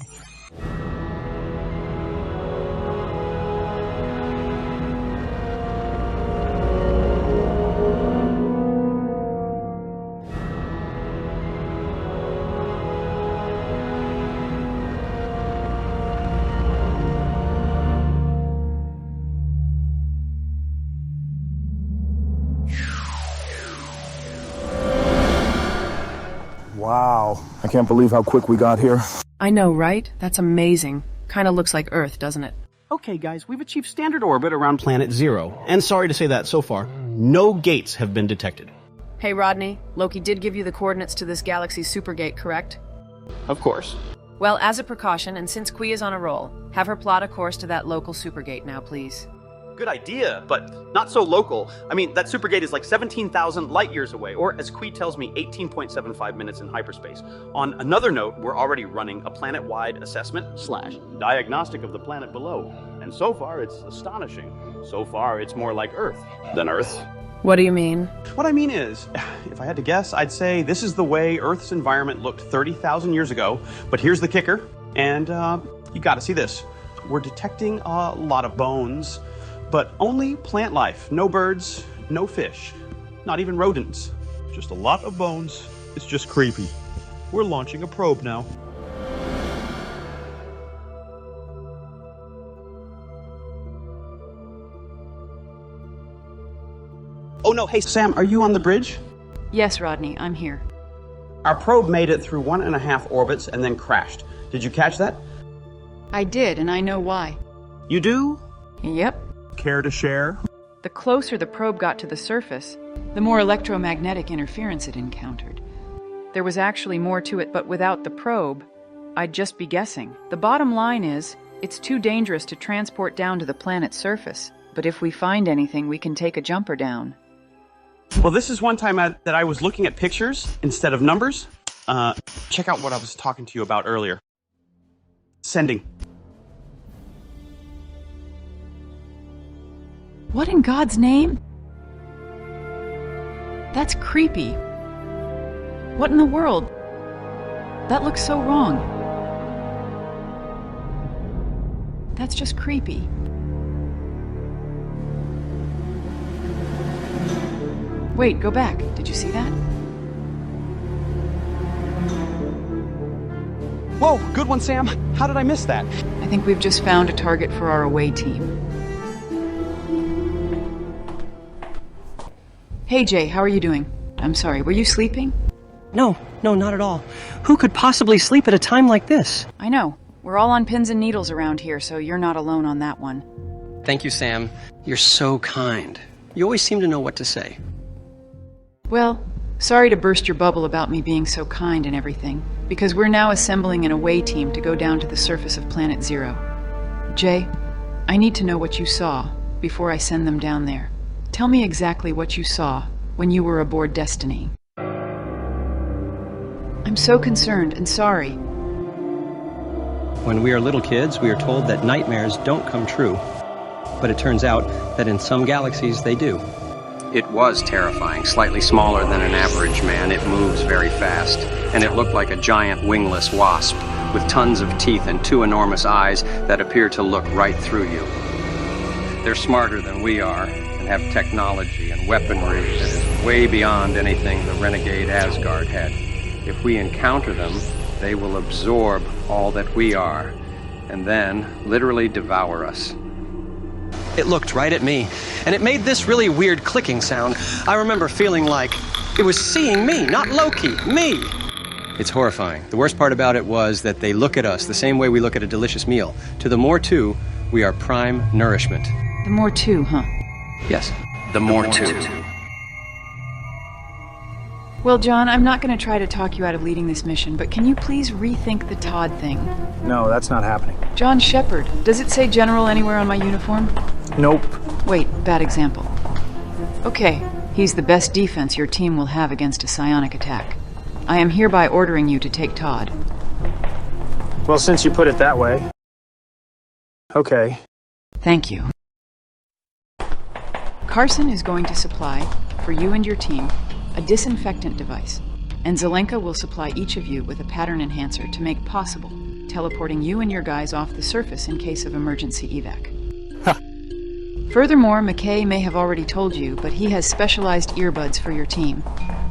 Wow, I can't believe how quick we got here. I know, right? That's amazing. Kinda looks like Earth, doesn't it? Okay, guys, we've achieved standard orbit around planet 0, and sorry to say that so far, no gates have been detected. Hey, Rodney, Loki did give you the coordinates to this galaxy's supergate, correct? Of course. Well, as a precaution, and since Qui is on a roll, have her plot a course to that local supergate now, please. Good idea, but not so local. I mean, that supergate is like 17,000 light years away, or as Qui tells me, 18.75 minutes in hyperspace. On another note, we're already running a planet-wide assessment/diagnostic of the planet below. And so far, it's astonishing. So far, it's more like Earth than Earth. What do you mean? What I mean is, if I had to guess, I'd say this is the way Earth's environment looked 30,000 years ago. But here's the kicker, and you gotta see this. We're detecting a lot of bones, but only plant life. No birds, no fish, not even rodents. Just a lot of bones. It's just creepy. We're launching a probe now. Oh no, hey Sam, are you on the bridge? Yes, Rodney, I'm here. Our probe made it through 1.5 orbits and then crashed. Did you catch that? I did, and I know why. You do? Yep. Care to share? The closer the probe got to the surface, the more electromagnetic interference it encountered. There was actually more to it, but without the probe, I'd just be guessing. The bottom line is, it's too dangerous to transport down to the planet's surface. But if we find anything, we can take a jumper down. Well, this is one time that I was looking at pictures instead of numbers. Check out what I was talking to you about earlier. Sending. What in God's name? That's creepy. What in the world? That looks so wrong. That's just creepy. Wait, go back. Did you see that? Whoa, good one, Sam. How did I miss that? I think we've just found a target for our away team. Hey, Jay, how are you doing? I'm sorry, were you sleeping? No, not at all. Who could possibly sleep at a time like this? I know. We're all on pins and needles around here, so you're not alone on that one. Thank you, Sam. You're so kind. You always seem to know what to say. Well, sorry to burst your bubble about me being so kind and everything, because we're now assembling an away team to go down to the surface of Planet Zero. Jay, I need to know what you saw before I send them down there. Tell me exactly what you saw when you were aboard Destiny. I'm so concerned and sorry. When we are little kids, we are told that nightmares don't come true. But it turns out that in some galaxies they do. It was terrifying, slightly smaller than an average man. It moves very fast, and it looked like a giant wingless wasp with tons of teeth and two enormous eyes that appear to look right through you. They're smarter than we are and have technology and weaponry that is way beyond anything the renegade Asgard had. If we encounter them, they will absorb all that we are and then literally devour us. It looked right at me, and it made this really weird clicking sound. I remember feeling like it was seeing me, not Loki, me. It's horrifying. The worst part about it was that they look at us the same way we look at a delicious meal. To the more two, we are prime nourishment. The more two, huh? Yes, the more two. Well, John, I'm not going to try to talk you out of leading this mission, but can you please rethink the Todd thing? No, that's not happening. John Shepard. Does it say General anywhere on my uniform? Nope. Wait, bad example. Okay, he's the best defense your team will have against a psionic attack. I am hereby ordering you to take Todd. Well, since you put it that way. Okay. Thank you. Carson is going to supply, for you and your team, a disinfectant device, and Zelenka will supply each of you with a pattern enhancer to make possible teleporting you and your guys off the surface in case of emergency evac. Furthermore, McKay may have already told you, but he has specialized earbuds for your team.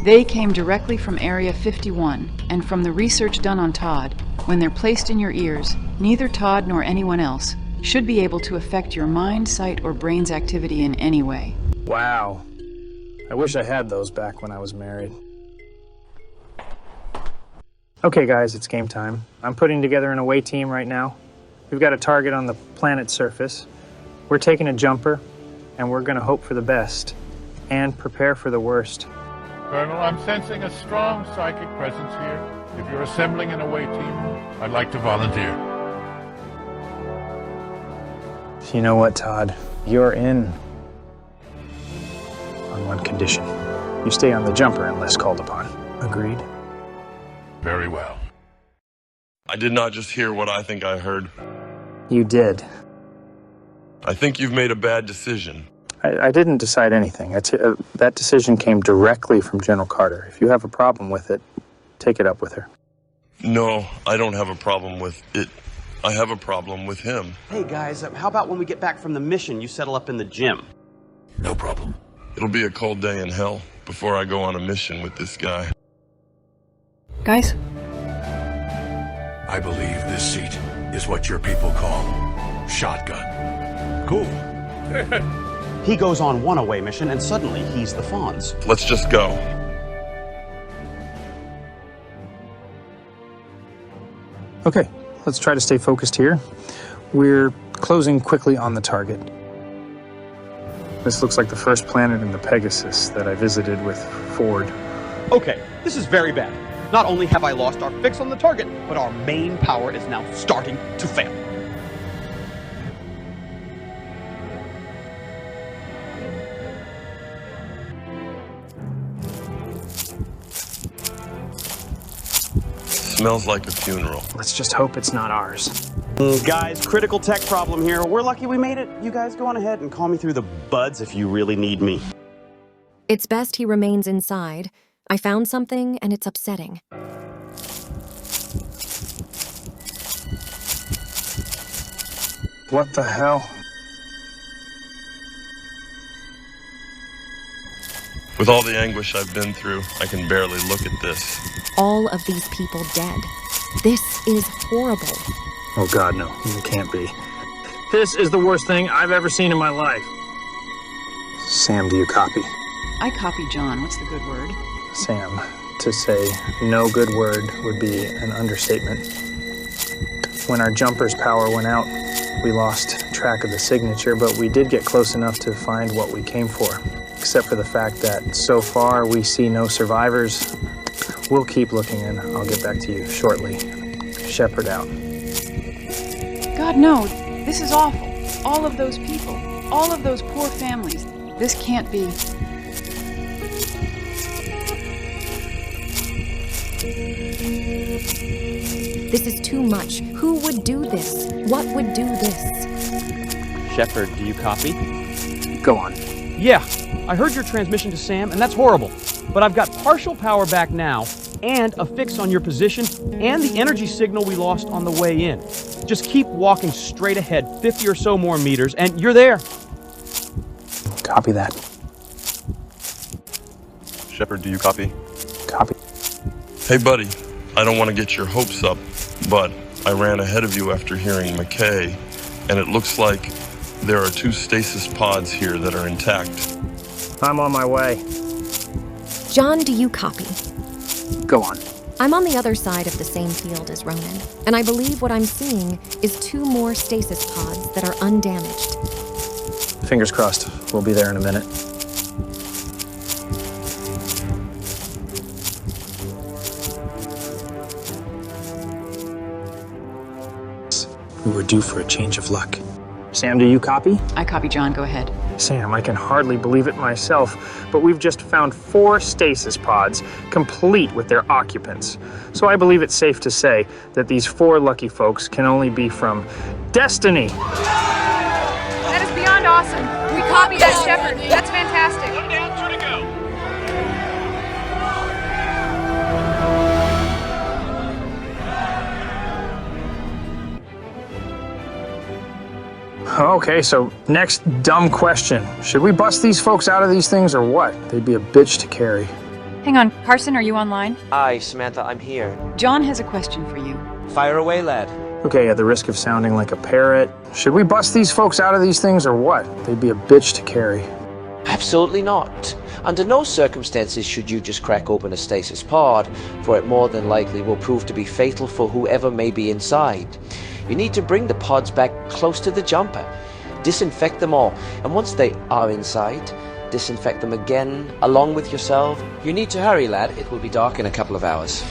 They came directly from Area 51, and from the research done on Todd, when they're placed in your ears, neither Todd nor anyone else should be able to affect your mind, sight, or brain's activity in any way. Wow. I wish I had those back when I was married. Okay, guys, it's game time. I'm putting together an away team right now. We've got a target on the planet's surface. We're taking a jumper, and we're going to hope for the best and prepare for the worst. Colonel, I'm sensing a strong psychic presence here. If you're assembling an away team, I'd like to volunteer. You know what, Todd? You're in. On one condition. You stay on the jumper unless called upon. Agreed? Very well. I did not just hear what I think I heard. You did. I think you've made a bad decision. I didn't decide anything. That decision came directly from General Carter. If you have a problem with it, take it up with her. No, I don't have a problem with it. I have a problem with him. Hey, guys, how about when we get back from the mission, you settle up in the gym? No problem. It'll be a cold day in hell before I go on a mission with this guy. Guys? I believe this seat is what your people call shotgun. Cool. He goes on one away mission, and suddenly he's the Fonz. Let's just go. Okay, let's try to stay focused here. We're closing quickly on the target. This looks like the first planet in the Pegasus that I visited with Ford. Okay, this is very bad. Not only have I lost our fix on the target, but our main power is now starting to fail. Smells like a funeral. Let's just hope it's not ours. Guys, critical tech problem here. We're lucky we made it. You guys go on ahead and call me through the buds if you really need me. It's best he remains inside. I found something, and it's upsetting. What the hell? With all the anguish I've been through, I can barely look at this. All of these people dead. This is horrible. Oh God, no. It can't be. This is the worst thing I've ever seen in my life. Sam, do you copy? I copy John. What's the good word? Sam, to say no good word would be an understatement. When our jumper's power went out, we lost track of the signature, but we did get close enough to find what we came for. Except for the fact that so far we see no survivors. We'll keep looking and I'll get back to you shortly. Shepard out. God, no. This is awful. All of those people. All of those poor families. This can't be. This is too much. Who would do this? What would do this? Shepard, do you copy? Go on. Yeah, I heard your transmission to Sam, and that's horrible. But I've got partial power back now, and a fix on your position, and the energy signal we lost on the way in. Just keep walking straight ahead, 50 or so more meters, and you're there. Copy that. Shepard, do you copy? Copy. Hey, buddy, I don't want to get your hopes up, but I ran ahead of you after hearing McKay, and it looks like there are 2 stasis pods here that are intact. I'm on my way. John, do you copy? Go on. I'm on the other side of the same field as Ronan, and I believe what I'm seeing is 2 more stasis pods that are undamaged. Fingers crossed. We'll be there in a minute. We were due for a change of luck. Sam, do you copy? I copy John. Go ahead. Sam, I can hardly believe it myself, but we've just found 4 stasis pods, complete with their occupants. So I believe it's safe to say that these 4 lucky folks can only be from destiny. That is beyond awesome. We copy that, Shepard. That's fantastic. One down, 2 to go. Okay, so next dumb question. Should we bust these folks out of these things or what? They'd be a bitch to carry. Hang on. Carson, are you online? Hi, Samantha, I'm here. John has a question for you. Fire away, lad. Okay, at the risk of sounding like a parrot, should we bust these folks out of these things or what? They'd be a bitch to carry. Absolutely not. Under no circumstances should you just crack open a stasis pod, for it more than likely will prove to be fatal for whoever may be inside. You need to bring the pods back close to the jumper, disinfect them all, and once they are inside, disinfect them again, along with yourself. You need to hurry, lad. It will be dark in a couple of hours.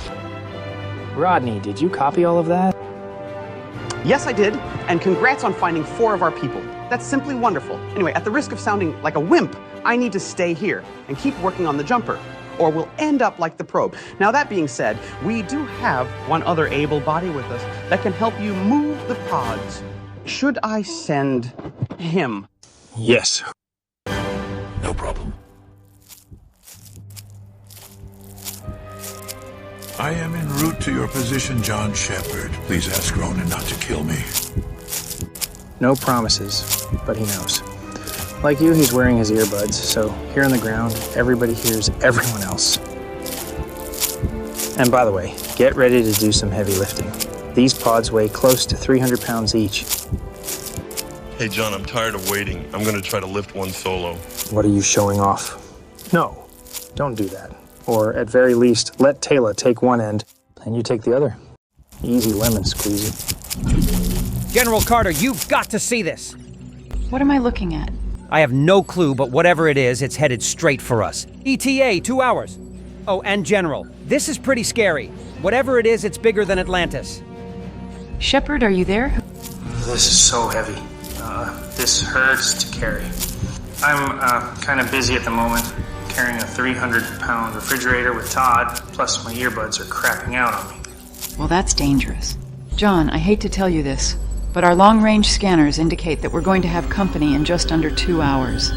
Rodney, did you copy all of that? Yes, I did, and congrats on finding 4 of our people. That's simply wonderful. Anyway, at the risk of sounding like a wimp, I need to stay here and keep working on the jumper, or we'll end up like the probe. Now, that being said, we do have one other able body with us that can help you move the pods. Should I send him? Yes. No problem. I am en route to your position, John Shepard. Please ask Ronan not to kill me. No promises, but he knows. Like you, he's wearing his earbuds, so here on the ground, everybody hears everyone else. And by the way, get ready to do some heavy lifting. These pods weigh close to 300 pounds each. Hey, John, I'm tired of waiting. I'm going to try to lift one solo. What are you showing off? No, don't do that. Or at very least, let Taylor take one end, and you take the other. Easy lemon squeezy. General Carter, you've got to see this. What am I looking at? I have no clue, but whatever it is, it's headed straight for us. ETA, 2 hours. Oh, and General, this is pretty scary. Whatever it is, it's bigger than Atlantis. Shepard, are you there? This is so heavy. This hurts to carry. I'm kind of busy at the moment, carrying a 300-pound refrigerator with Todd, plus my earbuds are crapping out on me. Well, that's dangerous. John, I hate to tell you this, but our long-range scanners indicate that we're going to have company in just under 2 hours.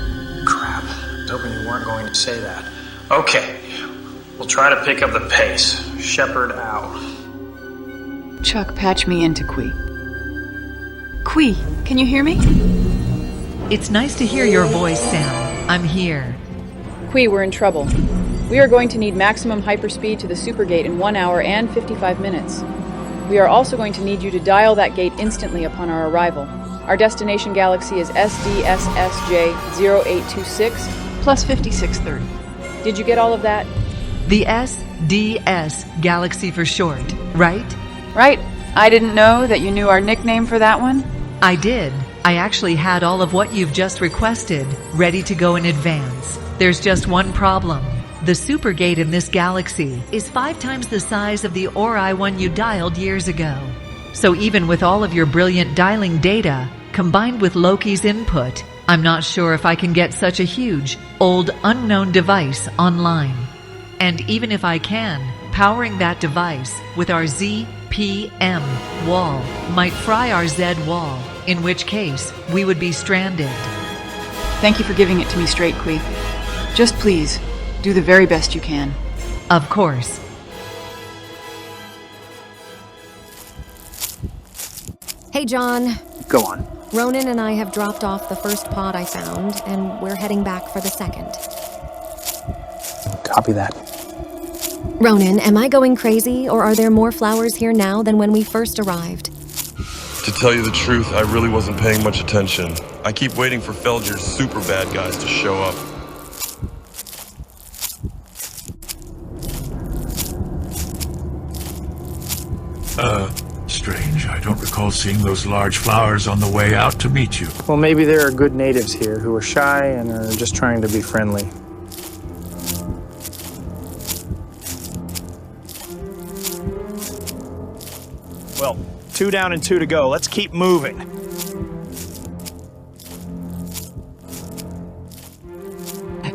Crap. I was hoping you weren't going to say that. Okay. We'll try to pick up the pace. Shepard out. Chuck, patch me into Qui. Qui, can you hear me? It's nice to hear your voice, Sam. I'm here. Qui, we're in trouble. We are going to need maximum hyperspeed to the supergate in 1 hour and 55 minutes. We are also going to need you to dial that gate instantly upon our arrival. Our destination galaxy is SDSSJ 0826 plus 5630. Did you get all of that? The SDS Galaxy for short, right? Right. I didn't know that you knew our nickname for that one. I did. I actually had all of what you've just requested ready to go in advance. There's just one problem. The supergate in this galaxy is 5 times the size of the Ori one you dialed years ago. So even with all of your brilliant dialing data, combined with Loki's input, I'm not sure if I can get such a huge, old, unknown device online. And even if I can, powering that device with our ZPM wall might fry our Z wall, in which case we would be stranded. Thank you for giving it to me straight, Qui. Just please, do the very best you can. Of course. Hey, John. Go on. Ronan and I have dropped off the first pod I found, and we're heading back for the second. Copy that. Ronan, am I going crazy, or are there more flowers here now than when we first arrived? To tell you the truth, I really wasn't paying much attention. I keep waiting for Felger's super bad guys to show up. Strange. I don't recall seeing those large flowers on the way out to meet you. Well, maybe there are good natives here who are shy and are just trying to be friendly. Well, 2 down and 2 to go. Let's keep moving.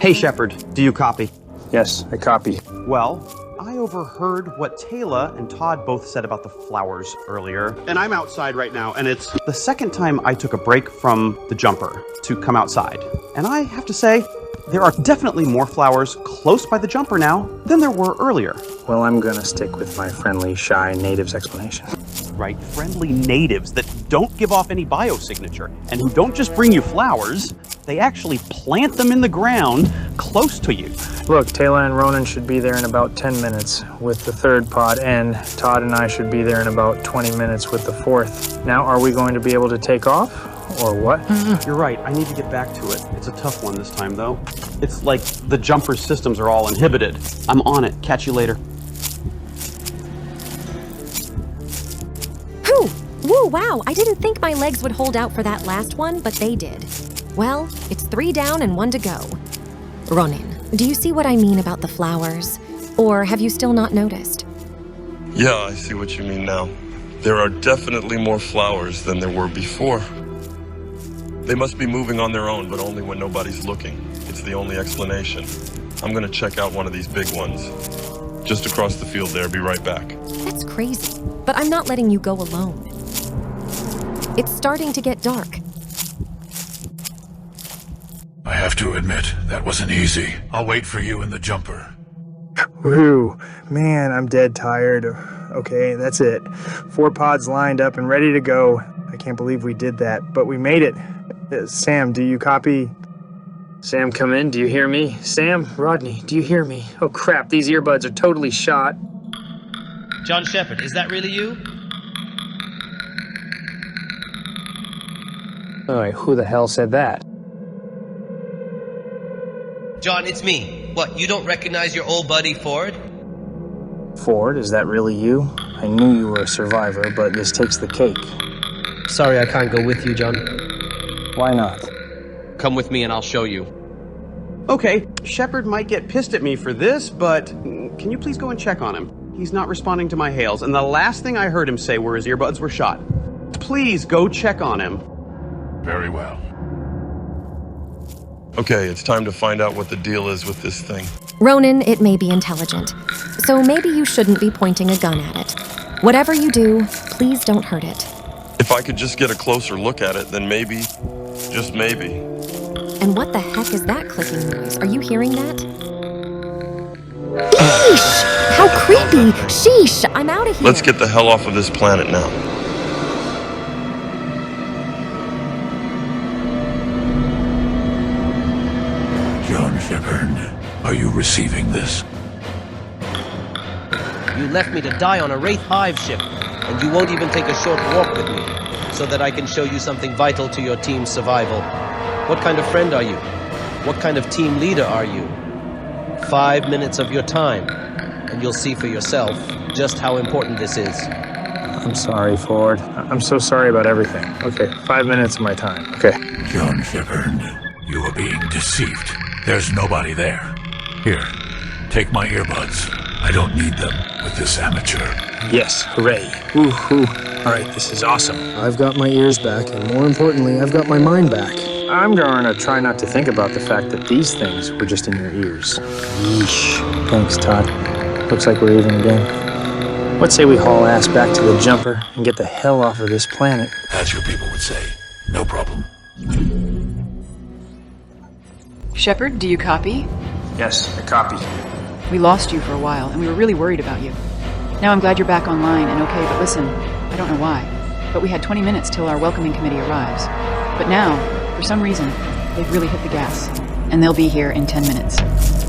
Hey, Shepard, do you copy? Yes, I copy. Well, I overheard what Taylor and Todd both said about the flowers earlier, and I'm outside right now, and it's the second time I took a break from the jumper to come outside. And I have to say, there are definitely more flowers close by the jumper now than there were earlier. Well, I'm gonna stick with my friendly, shy natives explanation. Right, friendly natives that don't give off any biosignature, and who don't just bring you flowers, they actually plant them in the ground close to you. Look, Taylor and Ronan should be there in about 10 minutes with the third pod, and Todd and I should be there in about 20 minutes with the fourth. Now, are we going to be able to take off, or what? You're right, I need to get back to it. It's a tough one this time, though. It's like the jumper systems are all inhibited. I'm on it. Catch you later. Whew! Whoa, wow! I didn't think my legs would hold out for that last one, but they did. Well, it's 3 down and 1 to go. Ronan, do you see what I mean about the flowers? Or have you still not noticed? Yeah, I see what you mean now. There are definitely more flowers than there were before. They must be moving on their own, but only when nobody's looking. It's the only explanation. I'm gonna check out one of these big ones. Just across the field there, be right back. That's crazy, but I'm not letting you go alone. It's starting to get dark. I have to admit, that wasn't easy. I'll wait for you in the jumper. Whew, man, I'm dead tired. Okay, that's it. 4 pods lined up and ready to go. I can't believe we did that, but we made it. Sam, do you copy? Sam, come in. Do you hear me? Sam, Rodney, do you hear me? Oh crap, these earbuds are totally shot. John Shepard, is that really you? Alright, who the hell said that? John, it's me. What, you don't recognize your old buddy Ford? Ford, is that really you? I knew you were a survivor, but this takes the cake. Sorry I can't go with you, John. Why not? Come with me and I'll show you. Okay, Shepard might get pissed at me for this, but can you please go and check on him? He's not responding to my hails, and the last thing I heard him say were his earbuds were shot. Please go check on him. Very well. Okay, it's time to find out what the deal is with this thing. Ronan, it may be intelligent, so maybe you shouldn't be pointing a gun at it. Whatever you do, please don't hurt it. If I could just get a closer look at it, then maybe, just maybe. And what the heck is that clicking noise? Are you hearing that? Eesh! How creepy! Sheesh! I'm out of here! Let's get the hell off of this planet now. John Shepard, are you receiving this? You left me to die on a Wraith Hive ship, and you won't even take a short walk with me, so that I can show you something vital to your team's survival. What kind of friend are you? What kind of team leader are you? 5 minutes of your time, and you'll see for yourself just how important this is. I'm sorry, Ford. I'm so sorry about everything. Okay, 5 minutes of my time. Okay. John Shepard, you are being deceived. There's nobody there. Here, take my earbuds. I don't need them with this amateur. Yes, hooray. Woo-hoo. All right, this is awesome. I've got my ears back, and more importantly, I've got my mind back. I'm going to try not to think about the fact that these things were just in your ears. Yeesh. Thanks, Todd. Looks like we're even again. What say we haul ass back to the jumper and get the hell off of this planet? As your people would say, no problem. Shepard, do you copy? Yes, I copy. We lost you for a while, and we were really worried about you. Now I'm glad you're back online and okay, but listen, I don't know why, but we had 20 minutes till our welcoming committee arrives. But now, for some reason, they've really hit the gas, and they'll be here in 10 minutes.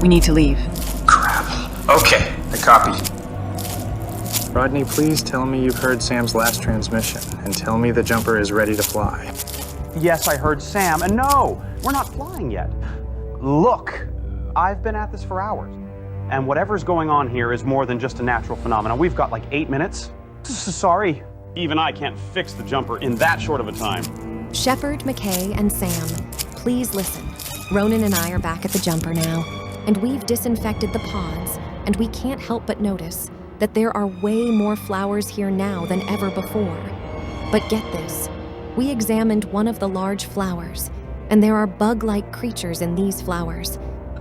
We need to leave. Crap. Okay, I copy. Rodney, please tell me you've heard Sam's last transmission, and tell me the jumper is ready to fly. Yes, I heard Sam, and no, we're not flying yet. Look, I've been at this for hours, and whatever's going on here is more than just a natural phenomenon. We've got like 8 minutes. Sorry, even I can't fix the jumper in that short of a time. Shepard, McKay, and Sam, please listen. Ronan and I are back at the jumper now, and we've disinfected the pods, and we can't help but notice that there are way more flowers here now than ever before. But get this, we examined one of the large flowers, and there are bug-like creatures in these flowers.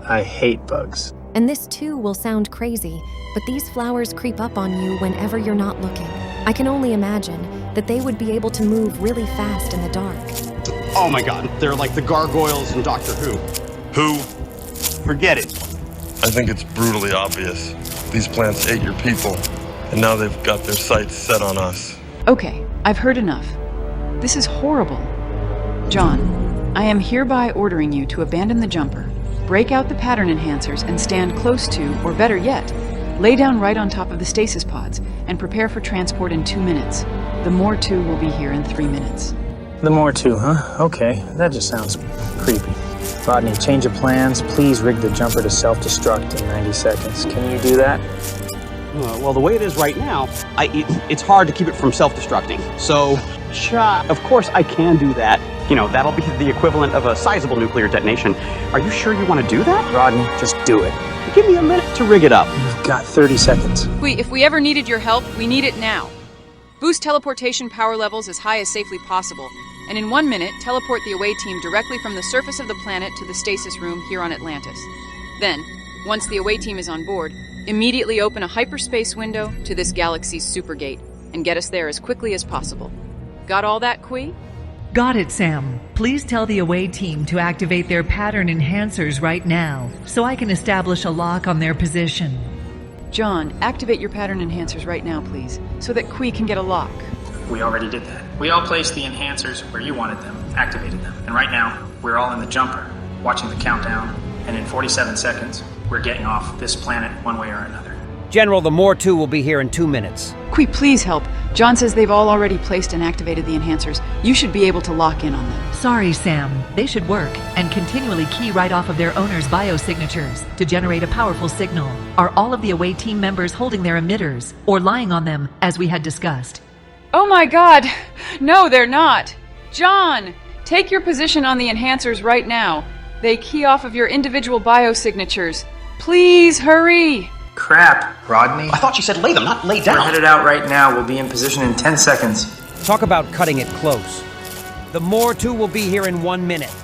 I hate bugs. And this too will sound crazy, but these flowers creep up on you whenever you're not looking. I can only imagine that they would be able to move really fast in the dark. Oh my god, they're like the gargoyles in Doctor Who. Who? Forget it. I think it's brutally obvious. These plants ate your people, and now they've got their sights set on us. Okay, I've heard enough. This is horrible. John, I am hereby ordering you to abandon the jumper, break out the pattern enhancers, and stand close to, or better yet, lay down right on top of the stasis pods and prepare for transport in 2 minutes. The Moor 2 will be here in 3 minutes. The Moor 2, huh? Okay, that just sounds creepy. Rodney, change of plans. Please rig the jumper to self-destruct in 90 seconds. Can you do that? Well, the way it is right now, it's hard to keep it from self-destructing. So, of course I can do that. You know, that'll be the equivalent of a sizable nuclear detonation. Are you sure you want to do that? Rodney, just do it. Give me a minute to rig it up. You've got 30 seconds. If we ever needed your help, we need it now. Boost teleportation power levels as high as safely possible, and in 1 minute, teleport the away team directly from the surface of the planet to the stasis room here on Atlantis. Then, once the away team is on board, immediately open a hyperspace window to this galaxy's supergate, and get us there as quickly as possible. Got all that, Qui? Got it, Sam. Please tell the away team to activate their pattern enhancers right now, so I can establish a lock on their position. John, activate your pattern enhancers right now, please, so that Qui can get a lock. We already did that. We all placed the enhancers where you wanted them, activated them. And right now, we're all in the jumper, watching the countdown, and in 47 seconds, we're getting off this planet one way or another. General, the Moor 2 will be here in 2 minutes. Qui, please help. John says they've all already placed and activated the enhancers. You should be able to lock in on them. Sorry, Sam. They should work and continually key right off of their owner's biosignatures to generate a powerful signal. Are all of the away team members holding their emitters or lying on them as we had discussed? Oh my god! No, they're not! John! Take your position on the enhancers right now. They key off of your individual biosignatures. Please hurry! Crap, Rodney. I thought you said lay them, not lay down. We're headed out right now. We'll be in position in 10 seconds. Talk about cutting it close. The Moor 2 will be here in 1 minute.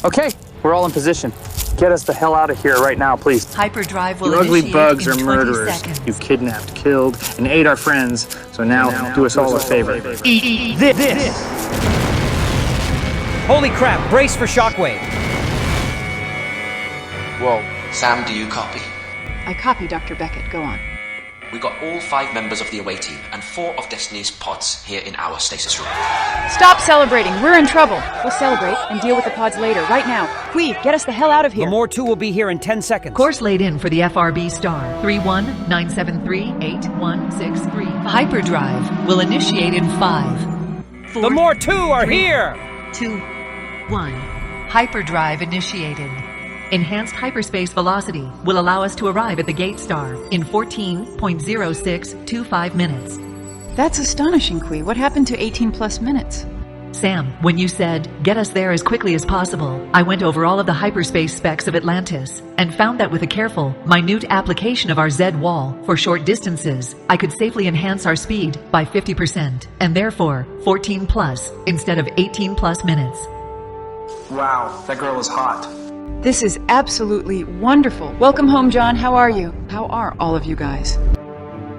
Okay, we're all in position. Get us the hell out of here right now, please. Hyperdrive will You ugly initiate bugs in are 20 murderers. seconds. You've kidnapped, killed, and ate our friends. So now do us all a favor. Eat this! Holy crap, brace for shockwave. Whoa. Sam, do you copy? I copy, Dr. Beckett. Go on. We got all 5 members of the away team and 4 of Destiny's pods here in our stasis room. Stop celebrating! We're in trouble! We'll celebrate and deal with the pods later, right now. Qui, get us the hell out of here! The Moor 2 will be here in 10 seconds. Course laid in for the FRB star 3197381163. Hyperdrive will initiate in 5, 4, The Moor 2 are 3, here! 2, 1. Hyperdrive initiated. Enhanced hyperspace velocity will allow us to arrive at the gate star in 14.0625 minutes. That's astonishing, Qui. What happened to 18 plus minutes? Sam, when you said, get us there as quickly as possible, I went over all of the hyperspace specs of Atlantis and found that with a careful, minute application of our Z-wall for short distances, I could safely enhance our speed by 50% and therefore 14 plus instead of 18 plus minutes. Wow, that girl is hot. This is absolutely wonderful. Welcome home, John. How are you? How are all of you guys?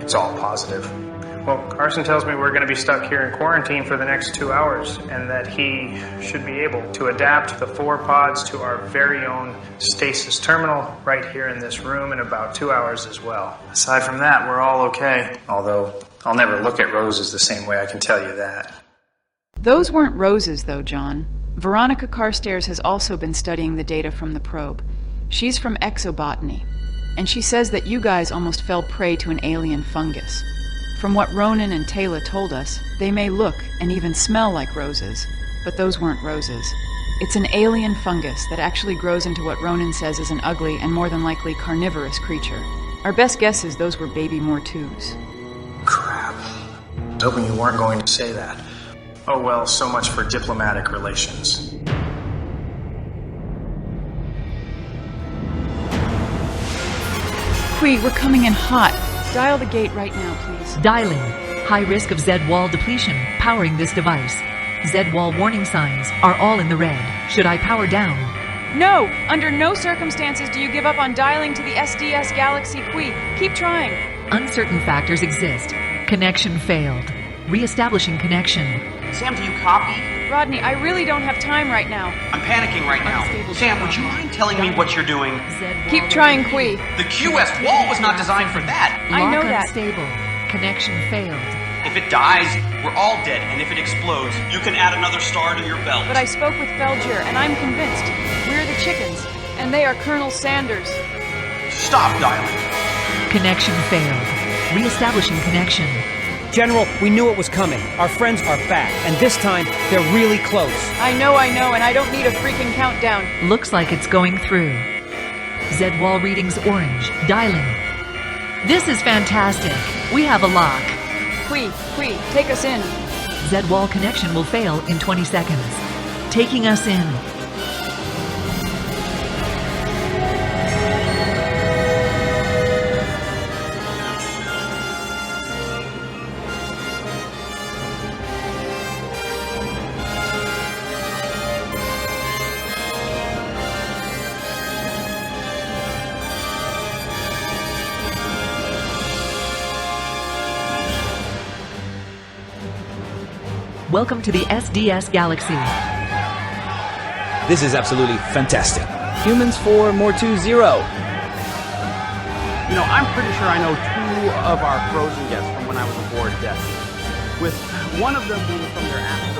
It's all positive. Well, Carson tells me we're going to be stuck here in quarantine for the next 2 hours, and that he should be able to adapt the 4 pods to our very own stasis terminal right here in this room in about 2 hours as well. Aside from that, we're all okay. Although, I'll never look at roses the same way, I can tell you that. Those weren't roses, though, John. Veronica Carstairs has also been studying the data from the probe. She's from exobotany, and she says that you guys almost fell prey to an alien fungus. From what Ronan and Taylor told us, they may look and even smell like roses, but those weren't roses. It's an alien fungus that actually grows into what Ronan says is an ugly and more than likely carnivorous creature. Our best guess is those were baby Moor 2s. Crap. I was hoping you weren't going to say that. Oh well, so much for diplomatic relations. Qui, we're coming in hot. Dial the gate right now, please. Dialing. High risk of Z-wall depletion powering this device. Z-wall warning signs are all in the red. Should I power down? No! Under no circumstances do you give up on dialing to the SDS Galaxy, Qui. Keep trying. Uncertain factors exist. Connection failed. Re-establishing connection. Sam, do you copy? Rodney, I really don't have time right now. I'm panicking right now. Sam, would you mind telling me what you're doing? Keep trying, Qui. The QS wall was not designed for that. I know that. Unstable. Connection failed. If it dies, we're all dead, and if it explodes, you can add another star to your belt. But I spoke with Felger, and I'm convinced. We're the chickens, and they are Colonel Sanders. Stop dialing. Connection failed. Re-establishing connection. General, we knew it was coming. Our friends are back, and this time, they're really close. I know, and I don't need a freaking countdown. Looks like it's going through. Z-wall readings orange. Dialing. This is fantastic. We have a lock. Qui, take us in. Z-wall connection will fail in 20 seconds. Taking us in. Welcome to the SDS Galaxy. This is absolutely fantastic. Humans 4, Moor 2, 0. You know, I'm pretty sure I know 2 of our frozen guests from when I was aboard Destiny, with one of them being from their after